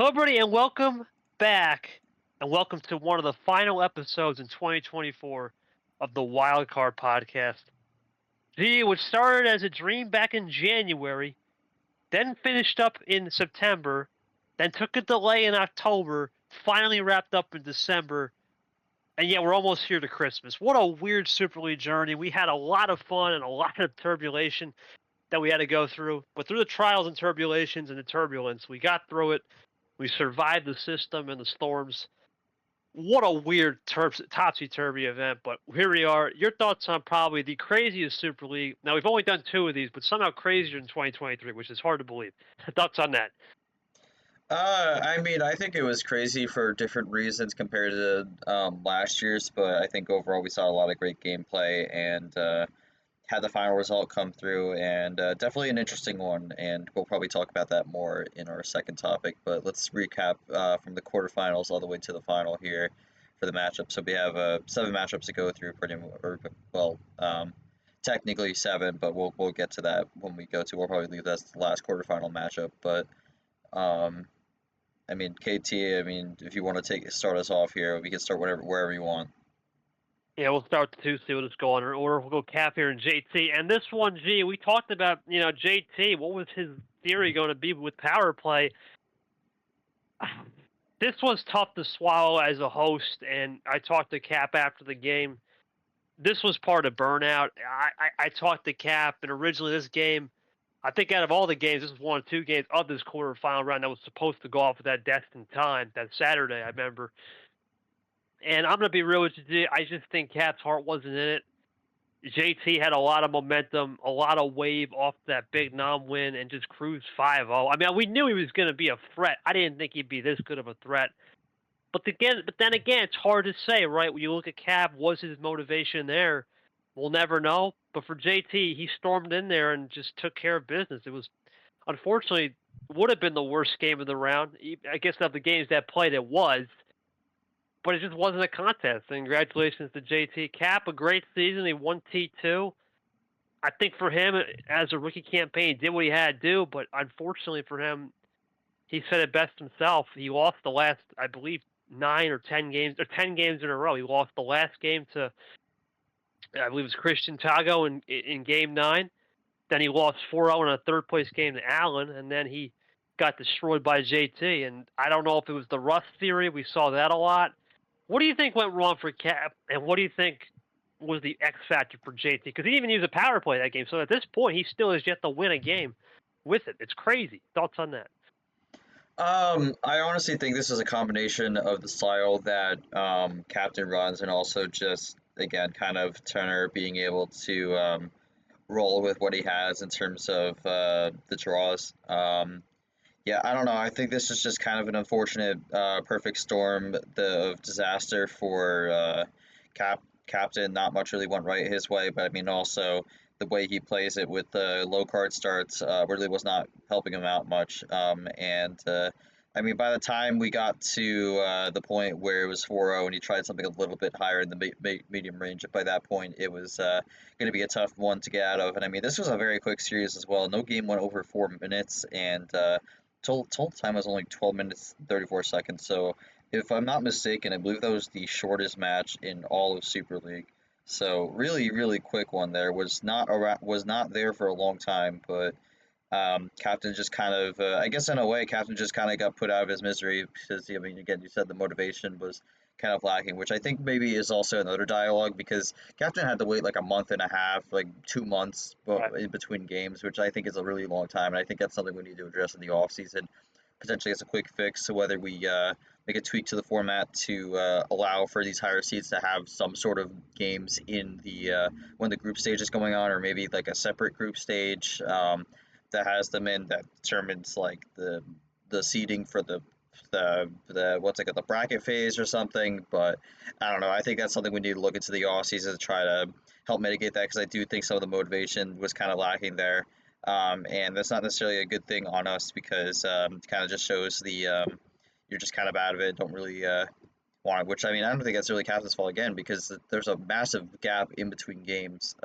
Hello, everybody, and welcome back, and welcome to one of the final episodes in 2024 of the Wildcard Podcast. Which started as a dream back in January, then finished up in September, then took a delay in October, finally wrapped up in December, and yet we're almost here to Christmas. What a weird Super League journey. We had a lot of fun and a lot of turbulation that we had to go through, but through the trials and tribulations and the turbulence, we got through it. We survived the system and the storms. What a weird topsy-turvy event, but here we are. Your thoughts on probably the craziest Super League. Now, we've only done two of these, but somehow crazier in 2023, which is hard to believe. Thoughts on that? I think it was crazy for different reasons compared to last year's, but I think overall we saw a lot of great gameplay and had the final result come through, and definitely an interesting one. And we'll probably talk about that more in our second topic. But let's recap from the quarterfinals all the way to the final here for the matchup. So we have seven matchups to go through, technically seven, but we'll get to that when we go to. We'll probably leave that as the last quarterfinal matchup, but. Um, KT. If you want to start us off here, we can start wherever you want. Yeah, we'll start with the two, see what it's going in order. We'll go Cap here and JT. And this one, we talked about, JT. What was his theory going to be with power play? This was tough to swallow as a host, and I talked to Cap after the game. This was part of burnout. I talked to Cap, and originally this game, I think out of all the games, this was one of two games of this quarterfinal round that was supposed to go off at that destined time, that Saturday, I remember. And I'm going to be real with you, I just think Cap's heart wasn't in it. JT had a lot of momentum, a lot of wave off that big win, and just cruised 5-0. We knew he was going to be a threat. I didn't think he'd be this good of a threat. But then again, it's hard to say, right? When you look at Cap, was his motivation there? We'll never know. But for JT, he stormed in there and just took care of business. It was, unfortunately, would have been the worst game of the round. I guess of the games that played, it was. But it just wasn't a contest. And congratulations to JT. Cap, a great season. He won T2. I think for him, as a rookie campaign, he did what he had to do. But unfortunately for him, he said it best himself. He lost the last, I believe, 10 games in a row. He lost the last game to, I believe it was Christian Tago in game 9. Then he lost 4-0 in a third place game to Allen, and then he got destroyed by JT. And I don't know if it was the rust theory. We saw that a lot. What do you think went wrong for Cap, and what do you think was the X factor for JT? Because he didn't even use a power play that game. So at this point, he still has yet to win a game with it. It's crazy. Thoughts on that? I honestly think this is a combination of the style that Captain runs, and also just again kind of Turner being able to roll with what he has in terms of the draws. Yeah, I don't know. I think this is just kind of an unfortunate perfect storm of disaster for Captain. Not much really went right his way, but also the way he plays it with the low card starts really was not helping him out much. By the time we got to the point where it was 4-0 and he tried something a little bit higher in the medium range, by that point it was going to be a tough one to get out of. And this was a very quick series as well. No game went over 4 minutes, and total time was only 12 minutes 34 seconds. So if I'm not mistaken, I believe that was the shortest match in all of Super League. So really quick one there. Was not there for a long time, but Captain just kind of, I guess in a way, Captain just kind of got put out of his misery because, again, you said the motivation was kind of lacking, which I think maybe is also another dialogue because Captain had to wait like a month and a half, like 2 months in between games, which I think is a really long time. And I think that's something we need to address in the off season, potentially as a quick fix. So whether we make a tweak to the format to allow for these higher seeds to have some sort of games in the when the group stage is going on, or maybe like a separate group stage that has them in that determines like the seeding for the what's it called, the bracket phase or something. But I don't know. I think that's something we need to look into the off season to try to help mitigate that, because I do think some of the motivation was kind of lacking there. And that's not necessarily a good thing on us, because it kind of just shows you're just kind of out of it, don't really want it. Which I don't think that's really Captain's fault again, because there's a massive gap in between games.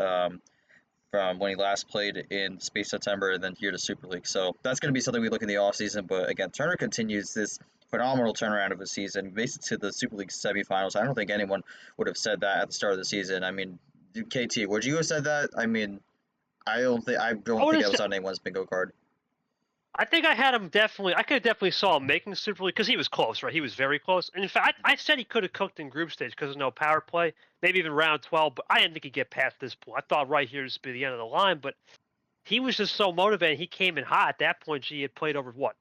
from when he last played in Space September and then here to Super League. So that's going to be something we look in the offseason. But again, Turner continues this phenomenal turnaround of a season, makes it to the Super League semifinals. I don't think anyone would have said that at the start of the season. I mean, KT, would you have said that? I mean, I I don't would think have I was said, on anyone's bingo card. I think I had him definitely. I could have definitely saw him making the Super League because he was close, right? He was very close. And in fact, I said he could have cooked in group stage because of no power play, maybe even round 12. But I didn't think he'd get past this point. I thought right here this would be the end of the line. But he was just so motivated. He came in hot at that point. He had played over what?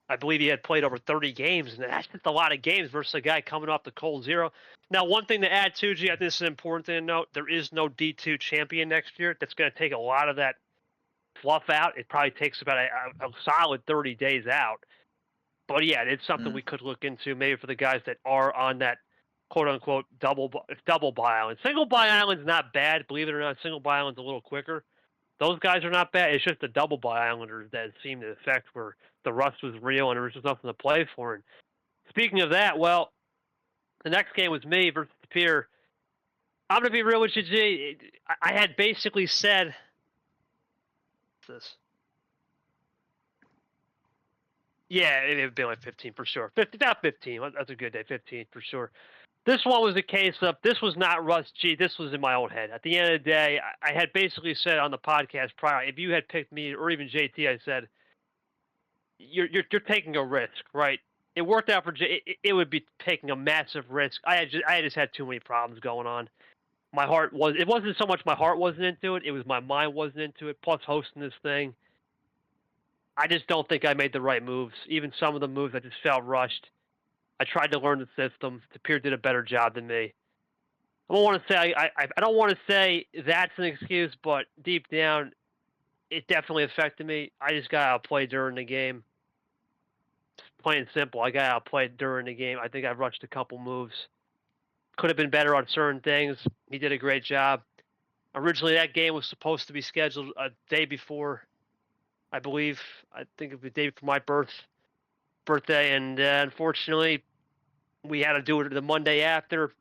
I believe he had played over 30 games, and that's just a lot of games versus a guy coming off the cold zero. Now, one thing to add too, G, I think this is important thing to note: there is no D2 champion next year. That's going to take a lot of that fluff out. It probably takes about a solid 30 days out. But yeah, it's something Mm. we could look into maybe for the guys that are on that quote unquote double buy island. Single buy island's not bad, believe it or not. Single buy island's a little quicker. Those guys are not bad. It's just the double buy islanders that seem to affect where the rust was real and there was just nothing to play for. And speaking of that, well, the next game was me versus Pier. I'm gonna be real with you, G. I had basically said this. Yeah, it would be like 15 for sure. 50, not 15. That's a good day. 15 for sure. This one was a case of this was not Russ G. This was in my own head. At the end of the day, I had basically said on the podcast prior, if you had picked me or even JT, I said you're taking a risk, right? It worked out for J. It would be taking a massive risk. I just had too many problems going on. My heart was. It wasn't so much my heart wasn't into it. It was my mind wasn't into it. Plus hosting this thing, I just don't think I made the right moves. Even some of the moves, I just felt rushed. I tried to learn the system. Tapir did a better job than me. I don't want to say I don't want to say that's an excuse, but deep down, it definitely affected me. I just got outplayed during the game. Plain and simple, I got outplayed during the game. I think I rushed a couple moves. Could have been better on certain things. He did a great job. Originally, that game was supposed to be scheduled a day before, I believe. I think it was the day before my birthday, and unfortunately, we had to do it the Monday after.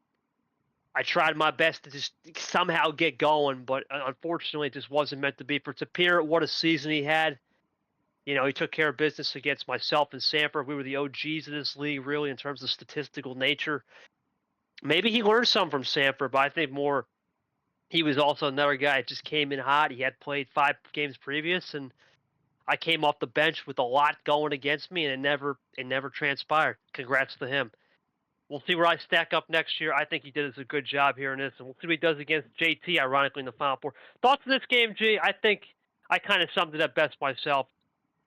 I tried my best to just somehow get going, but unfortunately, it just wasn't meant to be for Tapir. What a season he had. You know, he took care of business against myself and Sanford. We were the OGs of this league, really, in terms of statistical nature. Maybe he learned some from Sanford, but I think more he was also another guy that just came in hot. He had played 5 games previous, and I came off the bench with a lot going against me, and it never transpired. Congrats to him. We'll see where I stack up next year. I think he did us a good job here in this, and we'll see what he does against JT, ironically, in the Final Four. Thoughts on this game, G? I think I kind of summed it up best myself.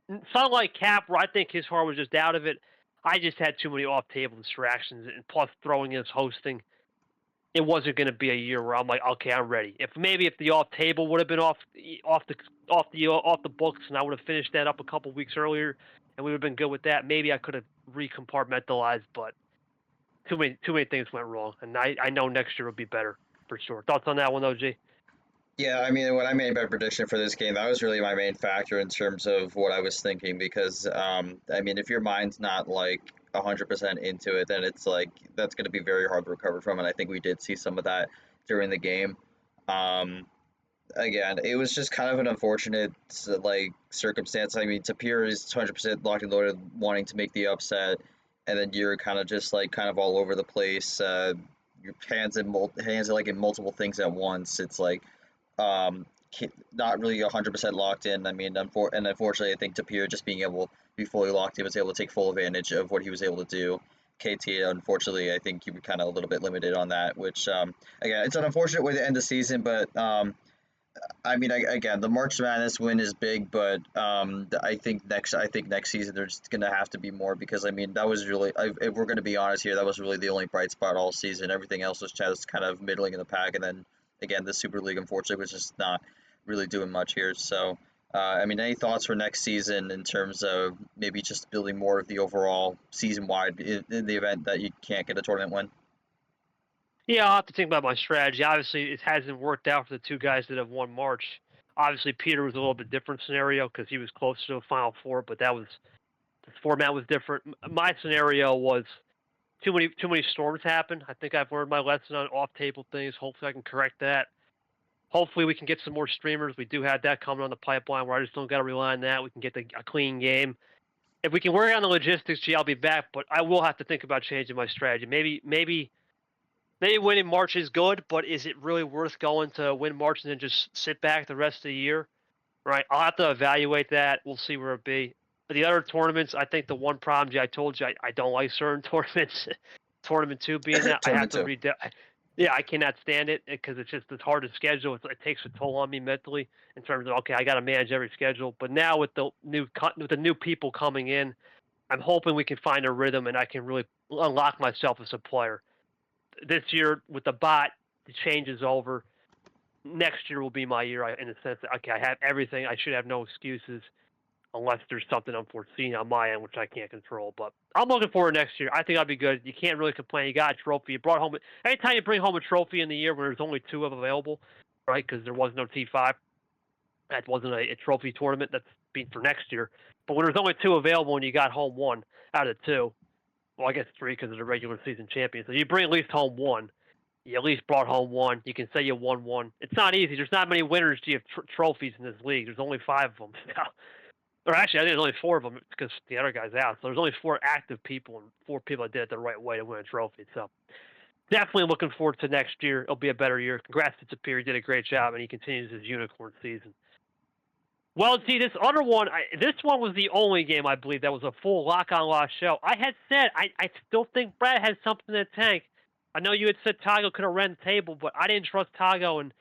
Something like Cap, where I think his heart was just out of it. I just had too many off-table distractions, and plus throwing his hosting. It wasn't going to be a year where I'm like, okay, I'm ready. If the off-table would have been off the books, and I would have finished that up a couple weeks earlier, and we would have been good with that, maybe I could have recompartmentalized, but too many things went wrong, and I know next year will be better for sure. Thoughts on that one, OG? Yeah, I mean, when I made my prediction for this game, that was really my main factor in terms of what I was thinking because, I mean, if your mind's not like 100% into it, then it's like that's going to be very hard to recover from. And I think we did see some of that during the game. Um, Again, it was just kind of an unfortunate like circumstance. I mean, Tapir is 100% locked and loaded, wanting to make the upset, and then you're kind of just like kind of all over the place. Your hands like in multiple things at once. It's like um, not really 100% locked in. I mean, unfortunately, I think Tapir just being able to be fully locked in was able to take full advantage of what he was able to do. KT, unfortunately, I think he was kind of a little bit limited on that, which again, it's an unfortunate way to end the season, but I mean, again, the March Madness win is big, but I think next season there's going to have to be more because I mean that was really, if we're going to be honest here, that was really the only bright spot all season. Everything else was just kind of middling in the pack, and then again, the Super League unfortunately was just not really doing much here. So, I mean, any thoughts for next season in terms of maybe just building more of the overall season wide in the event that you can't get a tournament win? Yeah, I'll have to think about my strategy. Obviously, it hasn't worked out for the two guys that have won March. Obviously, Peter was a little bit different scenario because he was closer to a Final Four, but the format was different. My scenario was too many storms happened. I think I've learned my lesson on off table things. Hopefully, I can correct that. Hopefully we can get some more streamers. We do have that coming on the pipeline where I just don't got to rely on that. We can get a clean game. If we can work on the logistics, I'll be back, but I will have to think about changing my strategy. Maybe winning March is good, but is it really worth going to win March and then just sit back the rest of the year? Right. I'll have to evaluate that. We'll see where it be. But the other tournaments, I think the one problem, I told you, I don't like certain tournaments. Tournament 2 being that, I have Tournament to 2. read that. Yeah, I cannot stand it because it's hard to schedule. It takes a toll on me mentally in terms of, okay, I got to manage every schedule. But now with the new people coming in, I'm hoping we can find a rhythm and I can really unlock myself as a player. This year with the bot, the change is over. Next year will be my year in the sense that, okay, I have everything. I should have no excuses unless there's something unforeseen on my end, which I can't control. But I'm looking forward to next year. I think I'll be good. You can't really complain. You got a trophy. You brought home. Anytime you bring home a trophy in the year when there's only 2 of available, right? Because there was no T5. That wasn't a trophy tournament. That's been for next year. But when there's only 2 available and you got home 1 out of 2, well, I guess 3 because of the regular season champion. So you bring at least home 1. You at least brought home 1. You can say you won 1. It's not easy. There's not many winners. Do you have trophies in this league? There's only 5 of them. Or actually, I think there's only 4 of them because the other guy's out. So there's only 4 active people and 4 people that did it the right way to win a trophy. So definitely looking forward to next year. It'll be a better year. Congrats to Tapir. He did a great job, and he continues his unicorn season. Well, see, this other one, this one was the only game, I believe, that was a full lock-on-lock show. I had said I still think Brad has something in the tank. I know you had said Tago could have ran the table, but I didn't trust Tago. And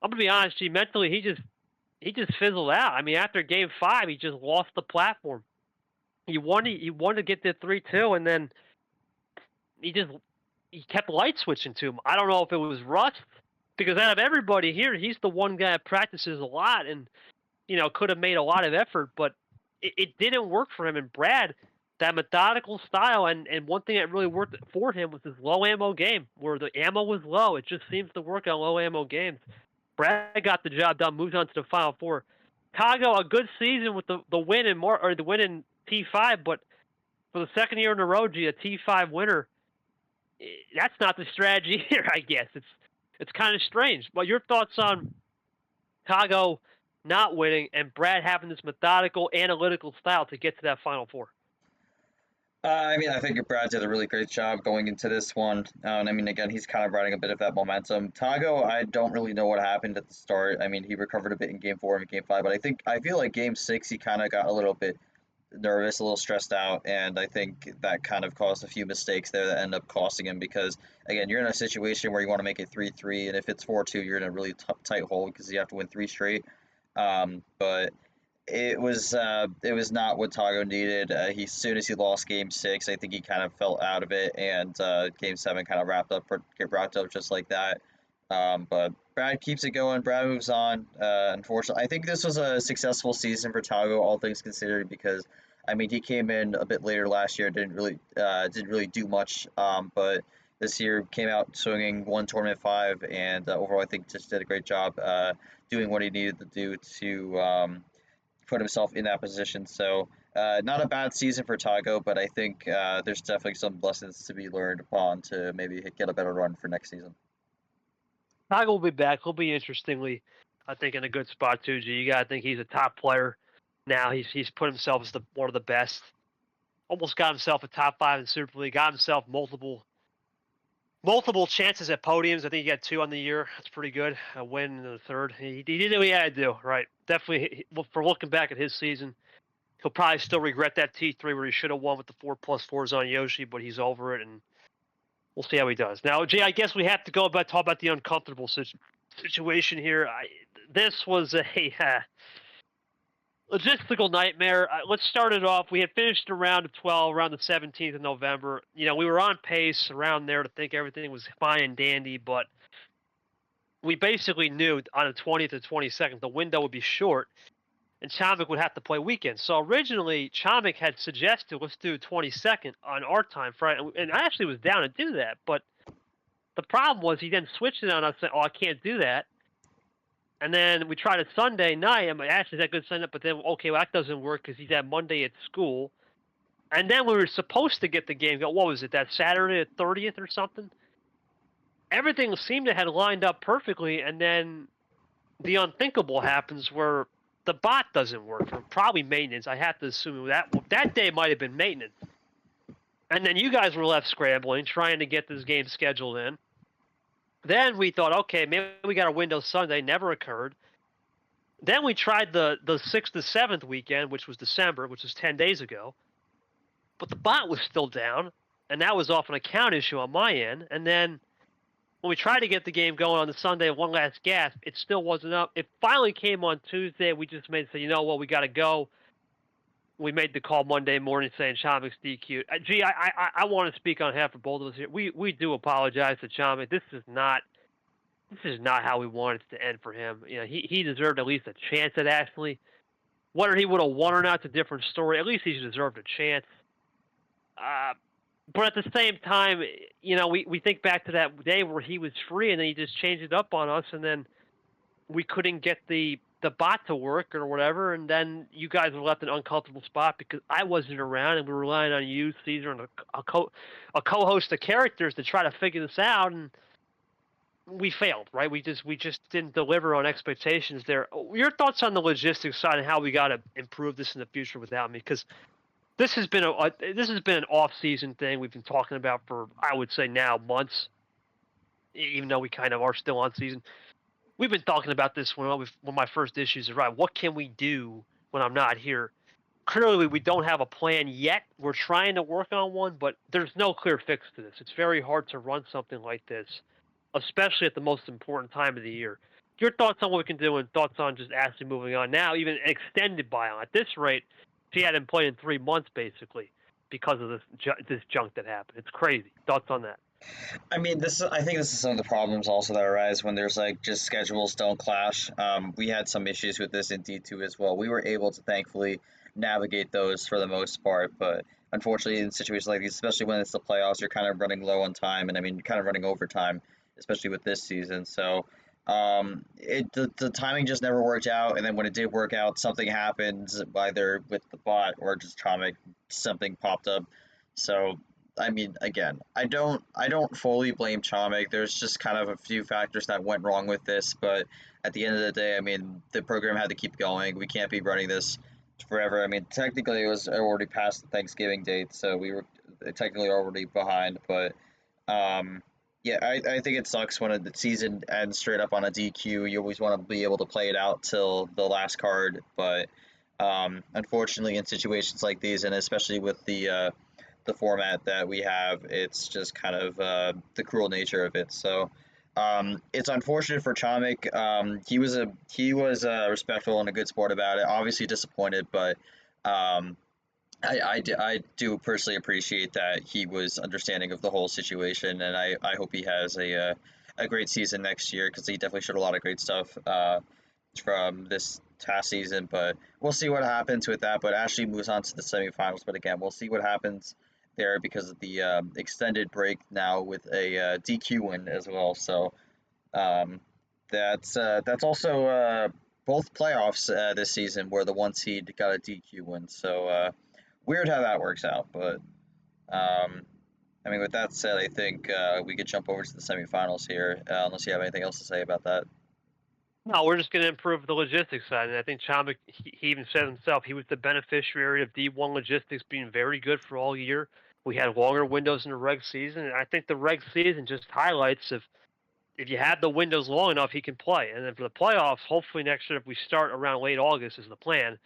I'm going to be honest, mentally, he just fizzled out. I mean, after Game 5, he just lost the platform. He wanted to get to 3-2, and then he kept light switching to him. I don't know if it was rust, because out of everybody here, he's the one guy that practices a lot and could have made a lot of effort, but it didn't work for him. And Brad, that methodical style, and one thing that really worked for him was his low ammo game, where the ammo was low. It just seems to work on low ammo games. Brad got the job done, moves on to the Final Four. Tago, a good season with the win in T5, but for the second year in a row, a T5 winner. That's not the strategy here, I guess. It's kind of strange. But your thoughts on Tago not winning and Brad having this methodical, analytical style to get to that Final Four? I mean, I think Brad did a really great job going into this one. And I mean, again, he's kind of riding a bit of that momentum. Tago, I don't really know what happened at the start. I mean, he recovered a bit in Game 4 and Game 5, but I feel like Game 6, he kind of got a little bit nervous, a little stressed out, and I think that kind of caused a few mistakes there that end up costing him because, again, you're in a situation where you want to make it 3-3, and if it's 4-2, you're in a really tight hole because you have to win 3 straight. But it was not what Tago needed. As soon as he lost Game 6, I think he kind of fell out of it, and Game 7 kind of wrapped up just like that. But Brad keeps it going. Brad moves on. Unfortunately, I think this was a successful season for Tago, all things considered, because I mean he came in a bit later last year, didn't really do much. But this year came out swinging, won tournament 5, and overall I think just did a great job doing what he needed to do to put himself in that position. So not a bad season for Tago, but I think there's definitely some lessons to be learned upon to maybe get a better run for next season. Tago will be back. He'll be interestingly, I think, in a good spot too. G, you got to think he's a top player now. He's put himself as one of the best. Almost got himself a top 5 in Super League. Got himself multiple chances at podiums. I think he got 2 on the year. That's pretty good. A win in the 3rd. He did what he had to do. Right. Definitely. For looking back at his season, he'll probably still regret that T3 where he should have won with the 4+4s on Yoshi, but he's over it, and we'll see how he does. Now, Jay, I guess we have to talk about the uncomfortable situation here. This was a logistical nightmare. Let's start it off. We had finished a round of 12 around the 17th of November. We were on pace around there to think everything was fine and dandy, but we basically knew on the 20th and 22nd the window would be short, and Chomik would have to play weekends. So originally, Chomik had suggested let's do 22nd on our time Friday, and I actually was down to do that. But the problem was he then switched it on us, saying, "Oh, I can't do that." And then we tried a Sunday night. I'm like, "Actually, that good sign up?" But then, okay, well, that doesn't work because he's at Monday at school. And then we were supposed to get the game. What was it? That Saturday, the 30th or something? Everything seemed to have lined up perfectly, and then the unthinkable happens where the bot doesn't work, or probably maintenance. I have to assume that day might have been maintenance. And then you guys were left scrambling, trying to get this game scheduled in. Then we thought, okay, maybe we got a window Sunday. Never occurred. Then we tried the 6th to 7th weekend, which was December, which was 10 days ago. But the bot was still down, and that was off an account issue on my end. And then when we tried to get the game going on the Sunday, one last gasp, it still wasn't up. It finally came on Tuesday. We just made say, you know what, we got to go. We made the call Monday morning saying Chomic's DQ. Gee, I want to speak on behalf of both of us here. We do apologize to Chomic. This is not how we wanted it to end for him. You know, he deserved at least a chance at Ashley. Whether he would have won or not is a different story. At least he deserved a chance. But at the same time, you know, we think back to that day where he was free and then he just changed it up on us, and then we couldn't get the bot to work or whatever, and then you guys were left in an uncomfortable spot because I wasn't around and we were relying on you, Caesar, and a co-host of characters to try to figure this out, and we failed, right? We just didn't deliver on expectations there. Your thoughts on the logistics side and how we got to improve this in the future without me? Because this has been an off-season thing we've been talking about for, I would say now, months, even though we kind of are still on season. We've been talking about this when my first issues arrived. What can we do when I'm not here? Clearly, we don't have a plan yet. We're trying to work on one, but there's no clear fix to this. It's very hard to run something like this, especially at the most important time of the year. Your thoughts on what we can do and thoughts on just Ashley moving on now, even an extended buyout. At this rate, she hadn't played in 3 months, basically, because of this junk that happened. It's crazy. Thoughts on that? I mean, I think this is some of the problems also that arise when there's like just schedules don't clash. We had some issues with this in D2 as well. We were able to thankfully navigate those for the most part, but unfortunately in situations like these, especially when it's the playoffs, you're kind of running low on time, and I mean, kind of running overtime, especially with this season. So the timing just never worked out, and then when it did work out, something happened either with the bot or just Tomic, something popped up. So I mean, again, I don't fully blame Chomik. There's just kind of a few factors that went wrong with this, but at the end of the day, I mean, the program had to keep going. We can't be running this forever. I mean, technically, it was already past the Thanksgiving date, so we were technically already behind. But yeah, I think it sucks when the season ends straight up on a DQ. You always want to be able to play it out till the last card, but unfortunately, in situations like these, and especially with the format that we have, it's just kind of the cruel nature of it. So it's unfortunate for Chomik. He was respectful and a good sport about it. Obviously disappointed, but I do personally appreciate that he was understanding of the whole situation, and I hope he has a great season next year because he definitely showed a lot of great stuff from this past season. But we'll see what happens with that. But Ashley moves on to the semifinals. But again, we'll see what happens there because of the extended break now with a DQ win as well. So that's also both playoffs this season where the 1 seed got a DQ win. So weird how that works out. But I mean, with that said, I think we could jump over to the semifinals here, unless you have anything else to say about that. No, we're just going to improve the logistics side. And I think Chomik, he even said himself, he was the beneficiary of D1 logistics being very good for all year. We had longer windows in the reg season, and I think the reg season just highlights if you have the windows long enough, he can play. And then for the playoffs, hopefully next year, if we start around late August is the plan,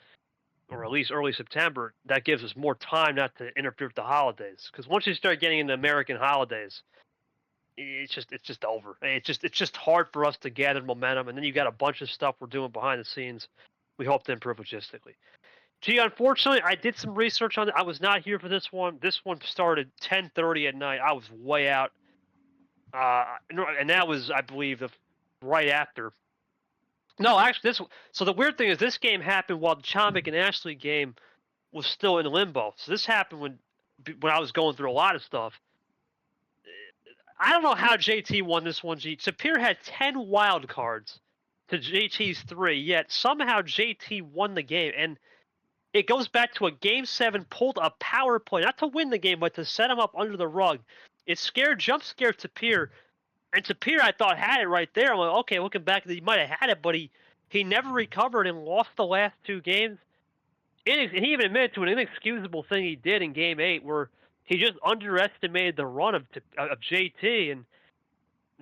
or at least early September, that gives us more time not to interfere with the holidays. Because once you start getting into American holidays, it's just over. It's just hard for us to gather momentum, and then you got a bunch of stuff we're doing behind the scenes. We hope to improve logistically. Gee, unfortunately, I did some research on it. I was not here for this one. This one started 10:30 at night. I was way out, and that was, I believe, right after. No, actually, So the weird thing is, this game happened while the Chomik and Ashley game was still in limbo. So this happened when I was going through a lot of stuff. I don't know how JT won this one, G. Sapir had 10 wild cards to JT's 3, yet somehow JT won the game. And it goes back to a Game 7 pulled a power play, not to win the game, but to set him up under the rug. It jump scared Sapir. And Sapir, I thought, had it right there. I'm like, okay, looking back, he might have had it, but he He never recovered and lost the last 2 games. And he even admitted to an inexcusable thing he did in Game 8 where he just underestimated the run of JT, and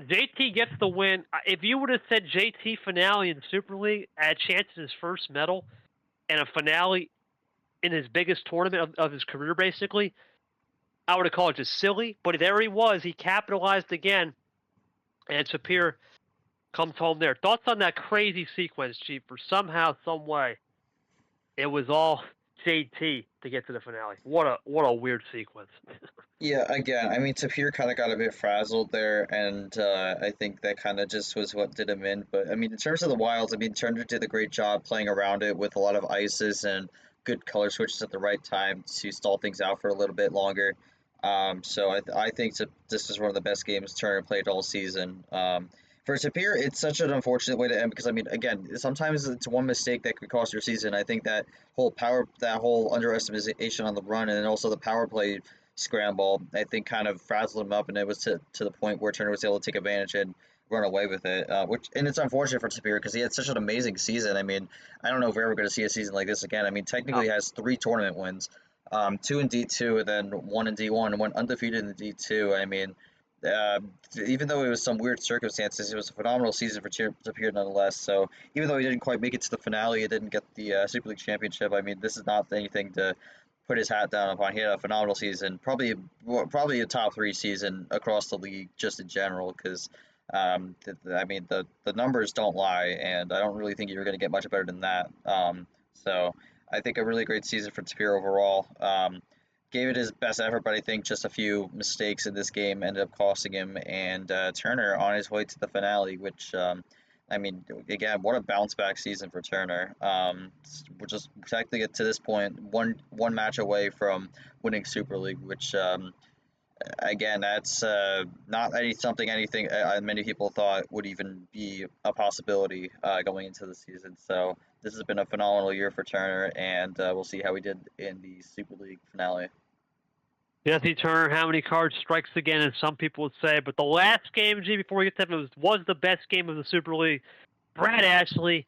JT gets the win. If you would have said JT finale in the Super League had a chance at his first medal and a finale in his biggest tournament of his career, basically, I would have called it just silly. But there he was. He capitalized again, and Sapir comes home there. Thoughts on that crazy sequence, Chief? For somehow, some way, it was all JT to get to the finale. What a weird sequence. Yeah, again, I mean, Tapir kind of got a bit frazzled there, and I think that kind of just was what did him in. But I mean, in terms of the Wilds, I mean, Turner did a great job playing around it with a lot of ices and good color switches at the right time to stall things out for a little bit longer. So I think this is one of the best games Turner played all season. For Tapir, it's such an unfortunate way to end because I mean, again, sometimes it's one mistake that could cost your season. I think that whole underestimation on the run, and then also the power play scramble, I think kind of frazzled him up, and it was to the point where Turner was able to take advantage and run away with it. And it's unfortunate for Tapir because he had such an amazing season. I mean, I don't know if we're ever going to see a season like this again. I mean, technically he has 3 tournament wins, 2 in D2 and then 1 in D1, and went undefeated in the D2. I mean, uh, even though it was some weird circumstances, it was a phenomenal season for Tapir nonetheless. So even though he didn't quite make it to the finale, he didn't get the Super League championship. I mean, this is not anything to put his hat down upon. He had a phenomenal season, probably a top 3 season across the league just in general. Because I mean the numbers don't lie, and I don't really think you're going to get much better than that. So I think a really great season for Tapir overall. Gave it his best effort, but I think just a few mistakes in this game ended up costing him. And Turner on his way to the finale, which I mean, again, what a bounce back season for Turner. We're just technically to this point one match away from winning Super League, which again, that's not anything many people thought would even be a possibility going into the season. So this has been a phenomenal year for Turner, and we'll see how he did in the Super League finale. Jesse Turner, how many cards strikes again? And some people would say, but the last game, G, before we get to that, was the best game of the Super League. Brad Ashley,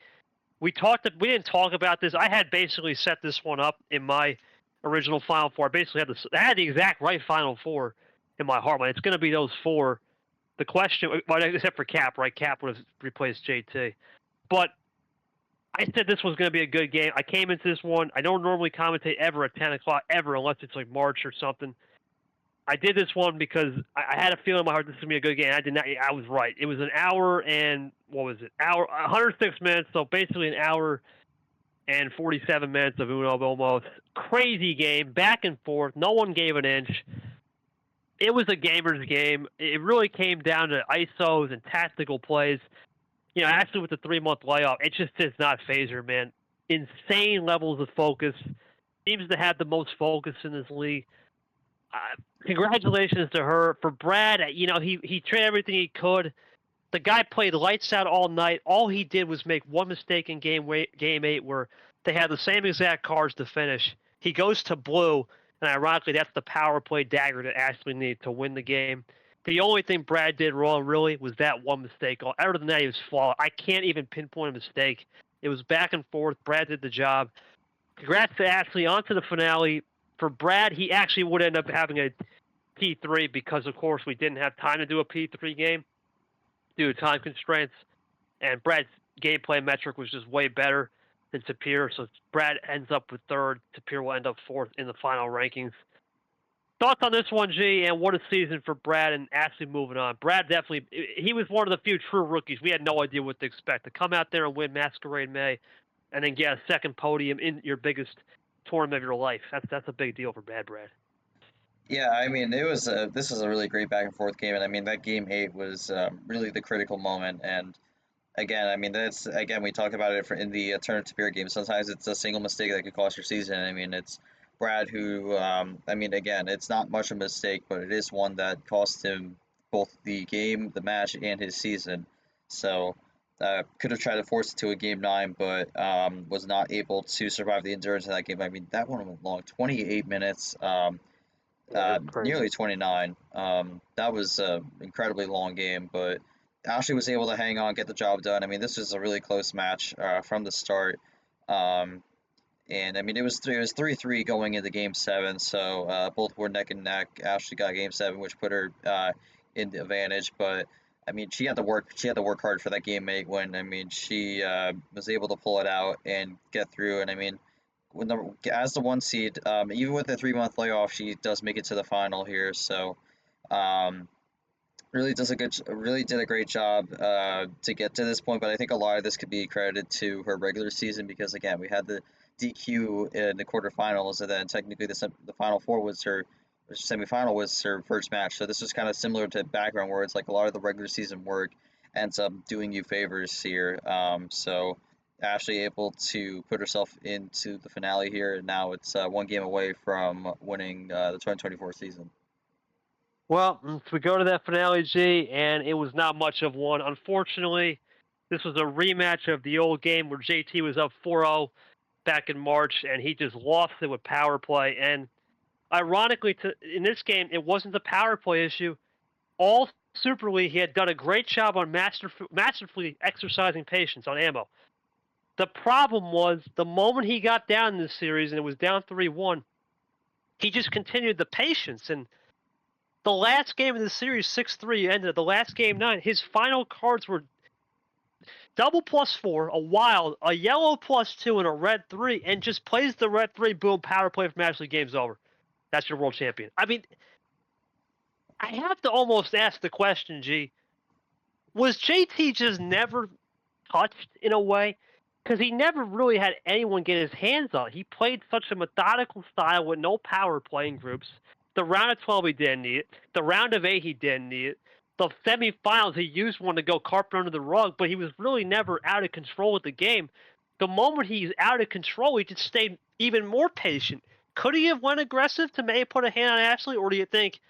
we didn't talk about this. I had basically set this one up in my original Final Four. I basically had the exact right Final Four in my heart. It's going to be those 4. The question, well, except for Cap, right? Cap would have replaced JT. But I said this was going to be a good game. I came into this one. I don't normally commentate ever at 10 o'clock, ever, unless it's like March or something. I did this one because I had a feeling in my heart this was going to be a good game. I did not. I was right. It was an hour and, 106 minutes, so basically an hour and 47 minutes of Uno almost. Crazy game, back and forth. No one gave an inch. It was a gamer's game. It really came down to ISOs and tactical plays. Actually with the 3-month layoff, it just does not phase her, man. Insane levels of focus. Seems to have the most focus in this league. Congratulations to her. For Brad, he tried everything he could. The guy played lights out all night. All he did was make one mistake in game 8 where they had the same exact cards to finish. He goes to blue, and ironically, that's the power play dagger that Ashley needed to win the game. The only thing Brad did wrong, really, was that one mistake. Other than that, he was flawed. I can't even pinpoint a mistake. It was back and forth. Brad did the job. Congrats to Ashley. On to the finale. For Brad, he actually would end up having a P3 because, of course, we didn't have time to do a P3 game due to time constraints. And Brad's gameplay metric was just way better than Tapir. So Brad ends up with 3rd. Tapir will end up 4th in the final rankings. Thoughts on this one, G, and what a season for Brad and Ashley moving on. Brad definitely, he was one of the few true rookies. We had no idea what to expect. To come out there and win Masquerade May and then get a 2nd podium in your biggest tournament of your life. That's a big deal for Brad. Yeah, I mean, this was a really great back and forth game, and I mean that game 8 was really the critical moment. And again, I mean we talked about it in the Turner Tapir game. Sometimes it's a single mistake that could cost your season. I mean, it's Brad who, I mean, again, it's not much of a mistake, but it is one that cost him both the game, the match, and his season. So could have tried to force it to a game 9, but was not able to survive the endurance of that game. I mean, that one went long, 28 minutes. Nearly 29. That was an incredibly long game, but Ashley was able to hang on, get the job done. I mean, this was a really close match from the start. Um, and I mean, it was 3-3 going into Game 7, so both were neck and neck. Ashley got Game 7, which put her in the advantage. But I mean, she had to work hard for that Game 8 win. I mean, she was able to pull it out and get through. And I mean, as the one seed, even with the 3-month layoff, she does make it to the final here. So. Um, really did a great job to get to this point, but I think a lot of this could be credited to her regular season because again we had the DQ in the quarterfinals, and then technically the final four was her semifinal was her first match. So this was kind of similar to background where it's like a lot of the regular season work ends up doing you favors here. So Ashley able to put herself into the finale here, and now it's one game away from winning the 2024 season. Well, we go to that finale, G, and it was not much of one. Unfortunately, this was a rematch of the old game where JT was up 4-0 back in March, and he just lost it with power play. And ironically, in this game, it wasn't the power play issue. All Super League, he had done a great job on masterfully exercising patience on ammo. The problem was the moment he got down in this series and it was down 3-1, he just continued the patience. And the last game of the series, 6-3, ended. The last game 9, his final cards were double +4, a wild, a yellow +2, and a red 3, and just plays the red 3, boom, power play from Ashley, game's over. That's your world champion. I mean, I have to almost ask the question, G, was JT just never touched in a way? Because he never really had anyone get his hands on it. He played such a methodical style with no power playing groups. The round of 12, he didn't need it. The round of 8, he didn't need it. The semifinals, he used one to go carpet under the rug, but he was really never out of control with the game. The moment he's out of control, he just stayed even more patient. Could he have went aggressive to maybe put a hand on Ashley, or do you think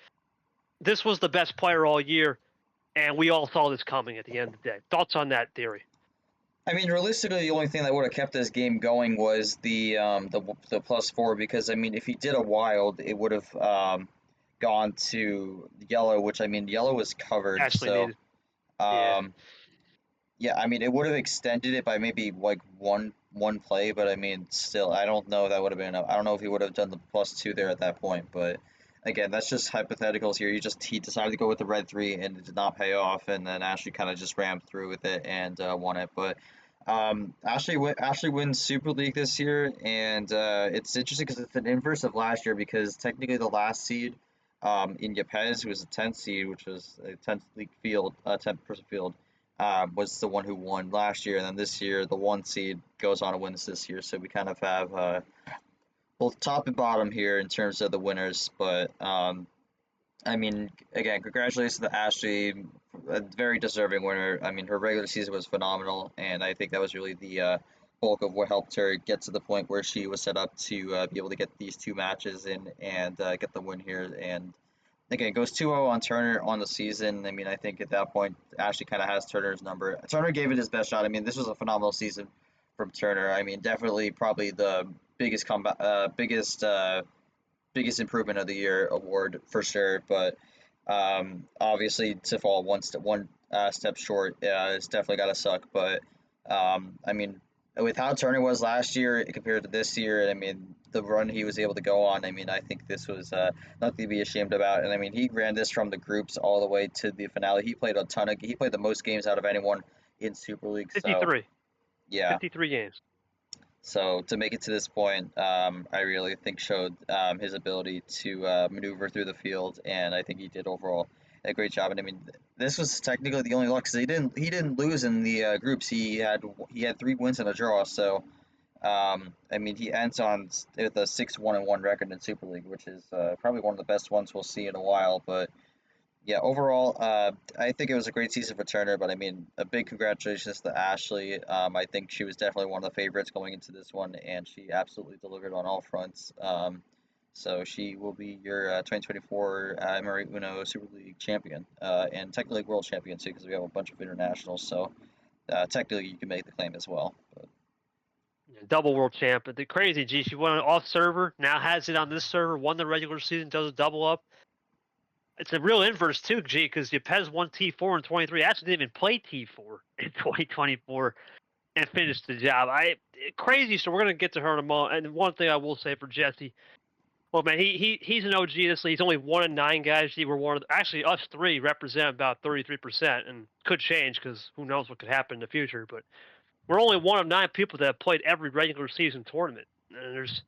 this was the best player all year, and we all saw this coming at the end of the day? Thoughts on that theory? I mean, realistically, the only thing that would have kept this game going was the +4 because I mean, if he did a wild, it would have gone to yellow, which I mean, yellow was covered, Ashley so needed. Yeah. um, yeah, I mean, it would have extended it by maybe like one play, but I mean, still, I don't know if that would have been enough. I don't know if he would have done the +2 there at that point, but again, that's just hypotheticals here. He decided to go with the red 3 and it did not pay off, and then Ashley kind of just rammed through with it and won it. But Ashley wins Super League this year, and it's interesting because it's an inverse of last year because technically the last seed in Yepes, who was a 10th seed, which was a 10th league field, 10th person field, was the one who won last year, and then this year the one seed goes on to win this year. So we kind of have both top and bottom here in terms of the winners. But I mean, again, congratulations to Ashley, a very deserving winner. I mean, her regular season was phenomenal, and I think that was really the bulk of what helped her get to the point where she was set up to be able to get these two matches in and get the win here. And again, it goes 2-0 on Turner on the season. I mean, I think at that point, Ashley kind of has Turner's number. Turner gave it his best shot. I mean, this was a phenomenal season from Turner. I mean, definitely probably the biggest comeback, biggest improvement of the year award for sure. But obviously, to fall one step short, it's definitely got to suck. But I mean, with how Turner was last year compared to this year, I mean, the run he was able to go on, I mean, I think this was nothing to be ashamed about. And I mean, he ran this from the groups all the way to the finale. He played the most games out of anyone in Super League. So 53. yeah, 53 games. so to make it to this point, I really think showed his ability to maneuver through the field, and I think he did overall a great job. And I mean, this was technically the only luck because he didn't lose in the groups. He had 3 wins and a draw. So I mean, he ends on with a 6-1-1 record in Super League, which is probably one of the best ones we'll see in a while. But yeah, overall, I think it was a great season for Turner, but I mean, a big congratulations to Ashley. I think she was definitely one of the favorites going into this one, and she absolutely delivered on all fronts. So she will be your 2024 MRA Uno Super League champion, and technically world champion too, because we have a bunch of internationals. So technically, you can make the claim as well. But Double world champ. But the crazy G, she won it off server, now has it on this server, won the regular season, does a double up. It's a real inverse too, G, because Yepez won T4 in 23. Actually didn't even play T4 in 2024 and finished the job. Crazy. So we're gonna get to her in a moment. And one thing I will say for Jesse, well, man, he's an OG. This league. He's only 1 in 9 guys. We're one of actually us three represent about 33%, and could change because who knows what could happen in the future. But we're only 1 of 9 people that have played every regular season tournament. And there's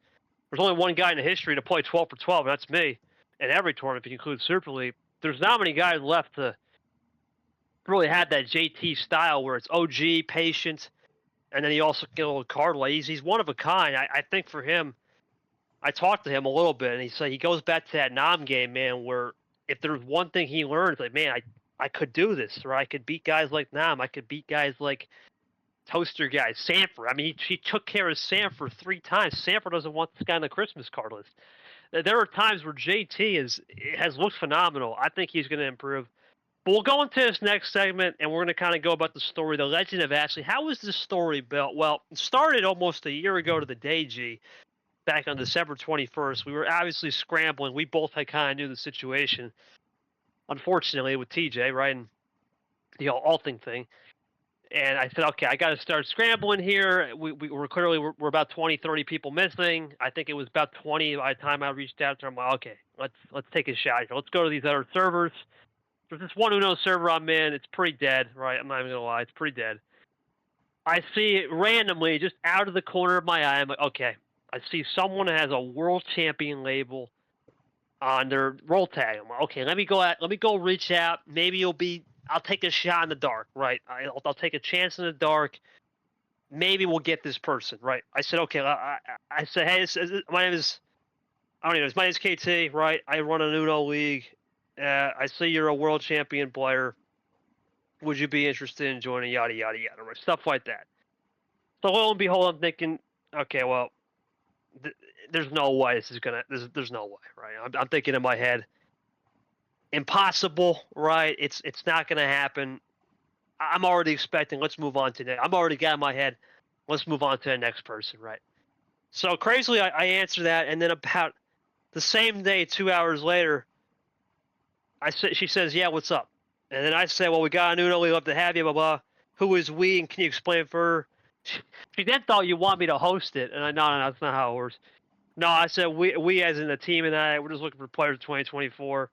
only one guy in the history to play 12 for 12, and that's me. In every tournament, if you include Super League, there's not many guys left to really have that JT style where it's OG, patient, and then he also get a little card lay. He's one of a kind. I think for him, I talked to him a little bit, and he said he goes back to that Nam game, man, where if there's one thing he learned, it's like, man, I could do this, or I could beat guys like Nam. I could beat guys like Toaster guys, Sanford. I mean, he took care of Sanford 3 times. Sanford doesn't want this guy on the Christmas card list. There are times where JT has looked phenomenal. I think he's going to improve. But we'll go into this next segment, and we're going to kind of go about the story, the legend of Ashley. How was this story built? Well, it started almost a year ago to the day, G, back on December 21st. We were obviously scrambling. We both had kind of knew the situation, unfortunately, with TJ, right, and the Alting thing. And I said, okay, I got to start scrambling here. We're clearly we're about 20, 30 people missing. I think it was about 20 by the time I reached out to him. I'm like, okay, let's take a shot here. Let's go to these other servers. There's this one Uno server I'm in. It's pretty dead, right? I'm not even gonna lie, it's pretty dead. I see it randomly, just out of the corner of my eye. I'm like, okay, I see someone that has a world champion label on their roll tag. I'm like, okay, let me go reach out. Maybe I'll take a shot in the dark, right? I'll take a chance in the dark. Maybe we'll get this person, right? I said, okay. I said, hey, my name is, I don't even know. My name is KT, right? I run an Uno league. I see you're a world champion player. Would you be interested in joining? Yada yada yada, right? Stuff like that. So lo and behold, I'm thinking, okay, well, there's no way this is gonna. There's no way, right? I'm thinking in my head, impossible, right? It's not gonna happen. I'm already expecting. Let's move on to that. I'm already got in my head. Let's move on to the next person, right? So crazily, I answer that, and then about the same day, 2 hours later, she says, "Yeah, what's up?" And then I say, "Well, we got an Uno. We love to have you. Blah blah. Who is we? And can you explain for her?" She then thought you want me to host it, and no, that's not how it works. No, I said we as in the team and we're just looking for players 2024.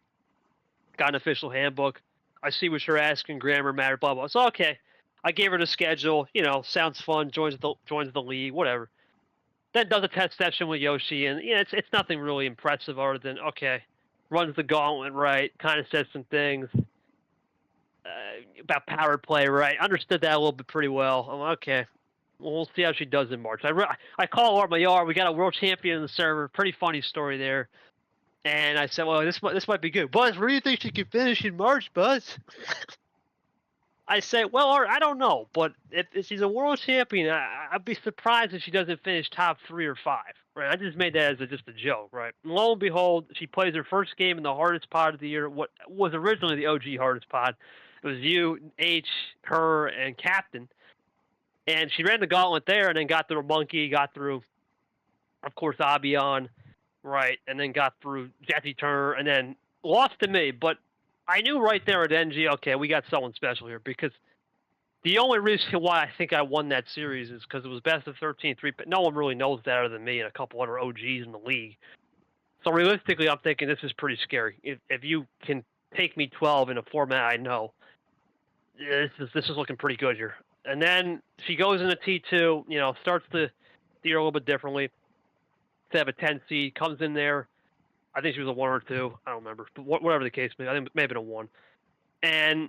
Got an official handbook. I see what you're asking, grammar matter, blah blah. So okay, I gave her the schedule. Sounds fun. Joins the league, whatever. Then does a test session with Yoshi, and it's nothing really impressive other than okay, runs the gauntlet right, kind of says some things about power play right. Understood that a little bit pretty well. I'm like, okay, well, we'll see how she does in March. I call her my yard. We got a world champion in the server. Pretty funny story there. And I said, well, this might be good. Buzz, where do you think she could finish in March, Buzz? I say, well, I don't know, but if she's a world champion, I'd be surprised if she doesn't finish top 3 or 5. Right? I just made that as just a joke, right? And lo and behold, she plays her first game in the hardest pod of the year. What was originally the OG hardest pod? It was you, H, her, and Captain. And she ran the gauntlet there, and then got through Monkey, got through, of course, Abion, right, and then got through Jesse Turner, and then lost to me, but I knew right there at NG, okay, we got someone special here, because the only reason why I think I won that series is because it was best of 13, but no one really knows that other than me and a couple other OGs in the league. So realistically, I'm thinking this is pretty scary. If you can take me 12 in a format I know, this is looking pretty good here. And then she goes into T2, starts the year a little bit differently. To have a 10 seed, comes in there. I think she was a 1 or 2. I don't remember. But whatever the case may be, I think it may have been a 1. And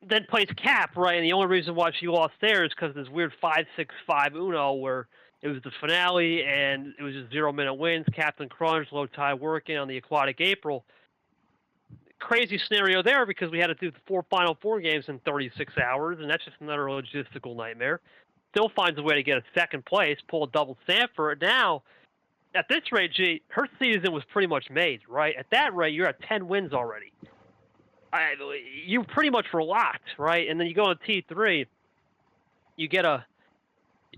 then plays Cap, right? And the only reason why she lost there is because of this weird 5-6-5 Uno where it was the finale and it was just 0-minute wins. Captain Crunch, low tide working on the Aquatic April. Crazy scenario there because we had to do the final four games in 36 hours, and that's just another logistical nightmare. Still finds a way to get a second place, pull a double stamp for it. Now, at this rate, G, her season was pretty much made, right? At that rate, you're at 10 wins already. You pretty much were locked, right? And then you go on T3, you get no,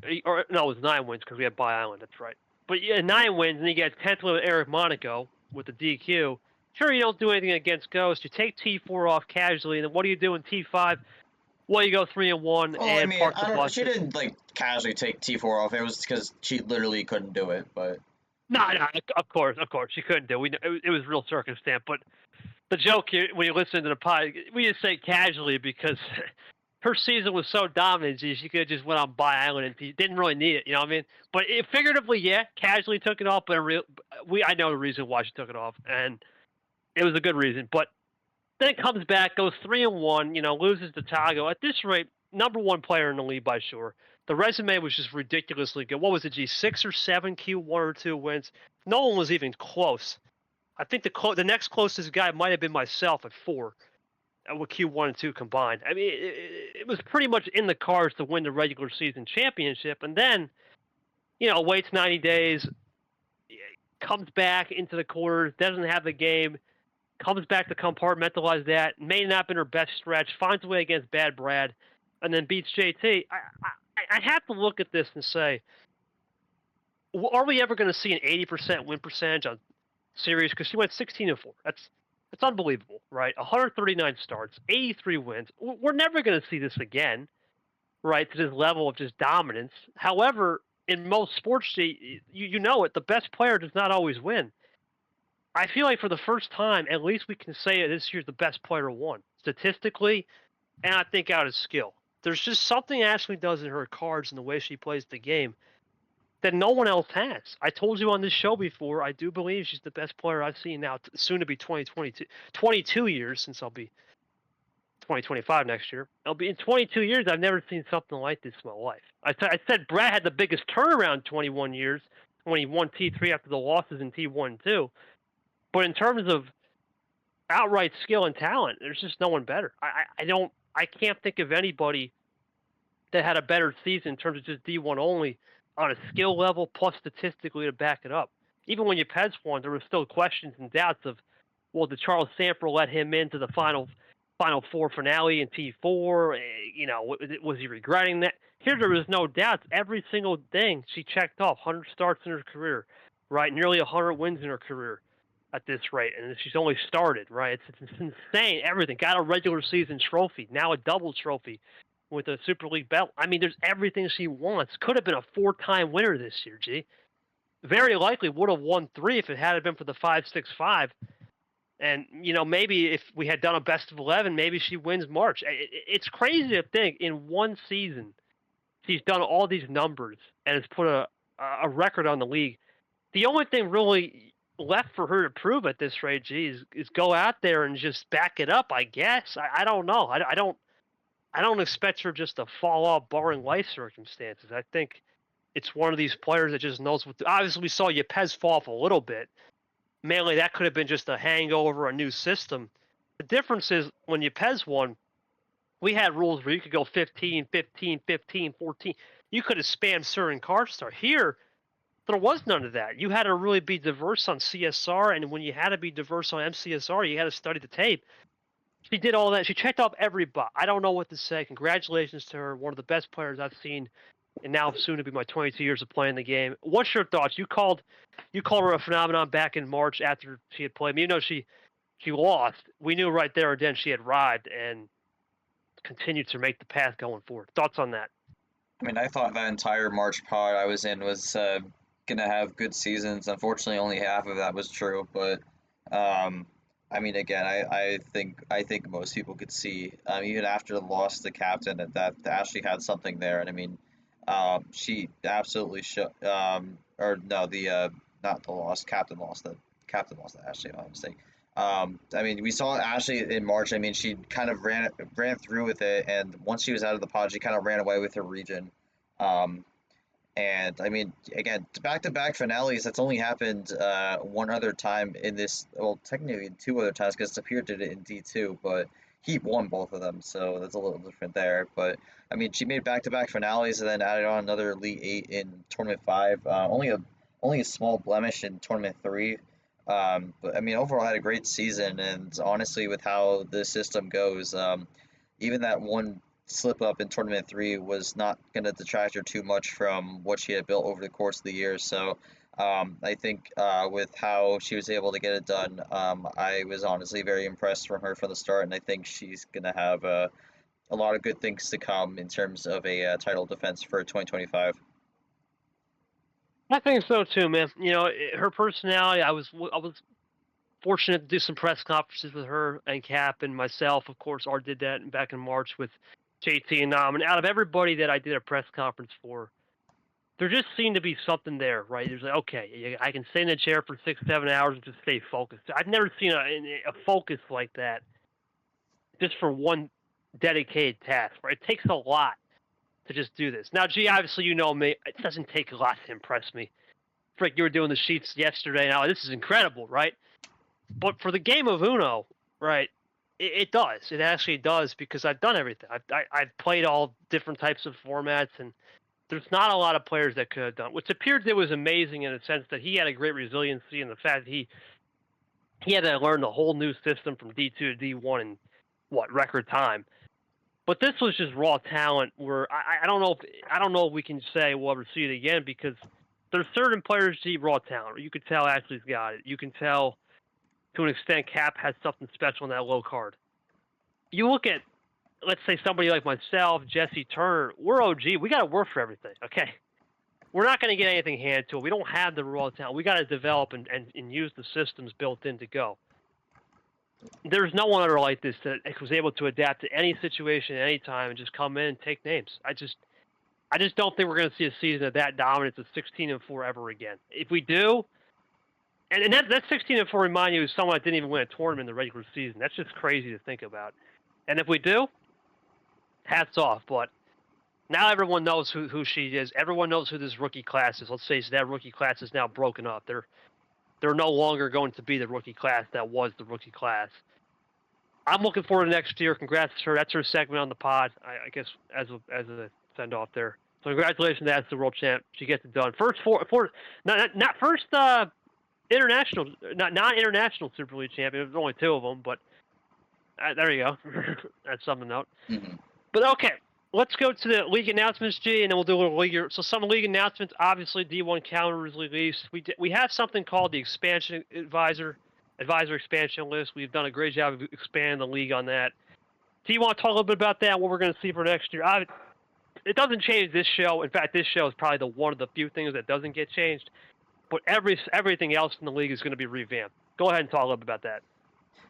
it was 9 wins because we had Bi Island, that's right. But you had 9 wins, and you get 10th with Eric Monaco with the DQ, Sure, you don't do anything against Ghost. You take T4 off casually, and then what do you do in T5? Well, you go 3-1 Well, I and mean, park the I don't. bus. She didn't like casually take T4 off. It was because she literally couldn't do it. But No, of course, she couldn't do. It was real circumstance. But the joke here, when you listen to the pod, we just say casually because her season was so dominant. She could have just went on Bye Island and didn't really need it. You know what I mean? But figuratively, yeah, casually took it off. But I know the reason why she took it off, and it was a good reason. But then it comes back, goes 3-1. Loses to Tago. At this rate, #1 player in the league by sure. The resume was just ridiculously good. What was it, G? 6 or 7 Q1 or 2 wins. No one was even close. I think the next closest guy might have been myself at 4 with Q1 and 2 combined. I mean, it was pretty much in the cards to win the regular season championship. And then, waits 90 days, comes back into the quarters, doesn't have the game, comes back to compartmentalize that. May not have been her best stretch, finds a way against Bad Brad, and then beats JT. I have to look at this and say, are we ever going to see an 80% win percentage on series? Because she went 16-4. That's unbelievable, right? 139 starts, 83 wins. We're never going to see this again, right? To this level of just dominance. However, in most sports, you know it. The best player does not always win. I feel like for the first time, at least we can say this year's the best player won statistically, and I think out of skill. There's just something Ashley does in her cards and the way she plays the game that no one else has. I told you on this show before, I do believe she's the best player I've seen now, soon to be 22 years, since I'll be 2025 next year. I'll be in 22 years. I've never seen something like this in my life. I said Brad had the biggest turnaround 21 years when he won T3 after the losses in T1 and 2. But in terms of outright skill and talent, there's just no one better. I can't think of anybody that had a better season in terms of just D1 only on a skill level plus statistically to back it up. Even when Yepes won, there were still questions and doubts of, well, did Charles Samper let him into the Final Four finale in T4? Was he regretting that? Here, there was no doubts. Every single thing she checked off. 100 starts in her career, right? Nearly 100 wins in her career at this rate, and she's only started, right? It's insane. Everything. Got a regular season trophy, now a double trophy with a Super League belt. I mean, there's everything she wants. Could have been a 4-time winner this year, G. Very likely would have won 3 if it had been for the 5-6-5. And, maybe if we had done a best of 11, maybe she wins March. It's crazy to think in one season she's done all these numbers and has put a record on the league. The only thing really left for her to prove at this rate, G, is go out there and just back it up, I guess. I don't know. I don't expect her just to fall off barring life circumstances. I think it's one of these players that just knows what. Obviously, we saw Yepes fall off a little bit. Mainly, that could have been just a hangover, a new system. The difference is when Yepes won, we had rules where you could go 15, 15, 15, 14. You could have spammed certain card star. Here, there was none of that. You had to really be diverse on CSR, and when you had to be diverse on MCSR, you had to study the tape. She did all that. She checked off every box. I don't know what to say. Congratulations to her. One of the best players I've seen, and now soon to be my 22 years of playing the game. What's your thoughts? You called her a phenomenon back in March after she had played. Even though she lost, we knew right there and then she had arrived and continued to make the path going forward. Thoughts on that? I mean, I thought that entire March pod I was in was gonna have good seasons. Unfortunately, only half of that was true. But um, I mean, again, I think most people could see, even after the loss to the captain, that Ashley had something there. And I mean, she absolutely showed. Or no, the not the loss, captain lost to Ashley. I'm mistake. I mean, we saw Ashley in March. I mean, she kind of ran through with it, and once she was out of the pod, she kind of ran away with her region. Um, and I mean, again, back-to-back finales. That's only happened one other time in this. Well, technically 2 other times because Sapir did it in D2, but he won both of them, so that's a little different there. But I mean, she made back-to-back finales and then added on another Elite Eight in Tournament 5. Only a small blemish in Tournament 3. But I mean, overall, had a great season, and honestly, with how the system goes, even that one slip up in Tournament 3 was not going to detract her too much from what she had built over the course of the year. So I think with how she was able to get it done, I was honestly very impressed from her from the start, and I think she's gonna have a lot of good things to come in terms of a title defense for 2025. I think so too, man. Her personality. I was fortunate to do some press conferences with her and Cap and myself. Of course, Art did that back in March with JT and Nam. And out of everybody that I did a press conference for, there just seemed to be something there, right? There's like, okay, I can sit in a chair for 6, 7 hours and just stay focused. I've never seen a focus like that just for one dedicated task, right? It takes a lot to just do this. Now, gee, obviously, you know me. It doesn't take a lot to impress me. Frick, you were doing the sheets yesterday. Now, this is incredible, right? But for the game of Uno, right, it does. It actually does because I've done everything. I've played all different types of formats, and there's not a lot of players that could have done. Which appeared that was amazing in the sense that he had a great resiliency and the fact that he had to learn the whole new system from D2 to D1 in what record time. But this was just raw talent. Where I don't know if we can say we'll ever see it again because there's certain players see raw talent. You could tell Ashley's got it. You can tell to an extent Cap has something special in that low card. You look at, let's say, somebody like myself, Jesse Turner, we're OG. We got to work for everything, okay? We're not going to get anything handed to it. We don't have the raw talent. We got to develop and use the systems built in to go. There's no one other like this that was able to adapt to any situation at any time and just come in and take names. I just don't think we're going to see a season of that dominance of 16-4 ever again. If we do, and that 16-4 remind you of someone that didn't even win a tournament in the regular season. That's just crazy to think about. And if we do, hats off. But now everyone knows who she is. Everyone knows who this rookie class is. Let's say that rookie class is now broken up. They're no longer going to be the rookie class that was the rookie class. I'm looking forward to next year. Congrats to her. That's her segment on the pod. I guess as a send off there. So congratulations to the world champ. She gets it done. First not first international, not international Super League champion. There's only 2 of them, but there you go. That's something to note. Mm-hmm. But okay, let's go to the league announcements, G, and then we'll do a little league. So some league announcements. Obviously, D1 calendar is released. We have something called the expansion advisor expansion list. We've done a great job of expanding the league on that. Do you want to talk a little bit about that? What we're going to see for next year? It doesn't change this show. In fact, this show is probably one of the few things that doesn't get changed. But everything else in the league is going to be revamped. Go ahead and talk a little bit about that.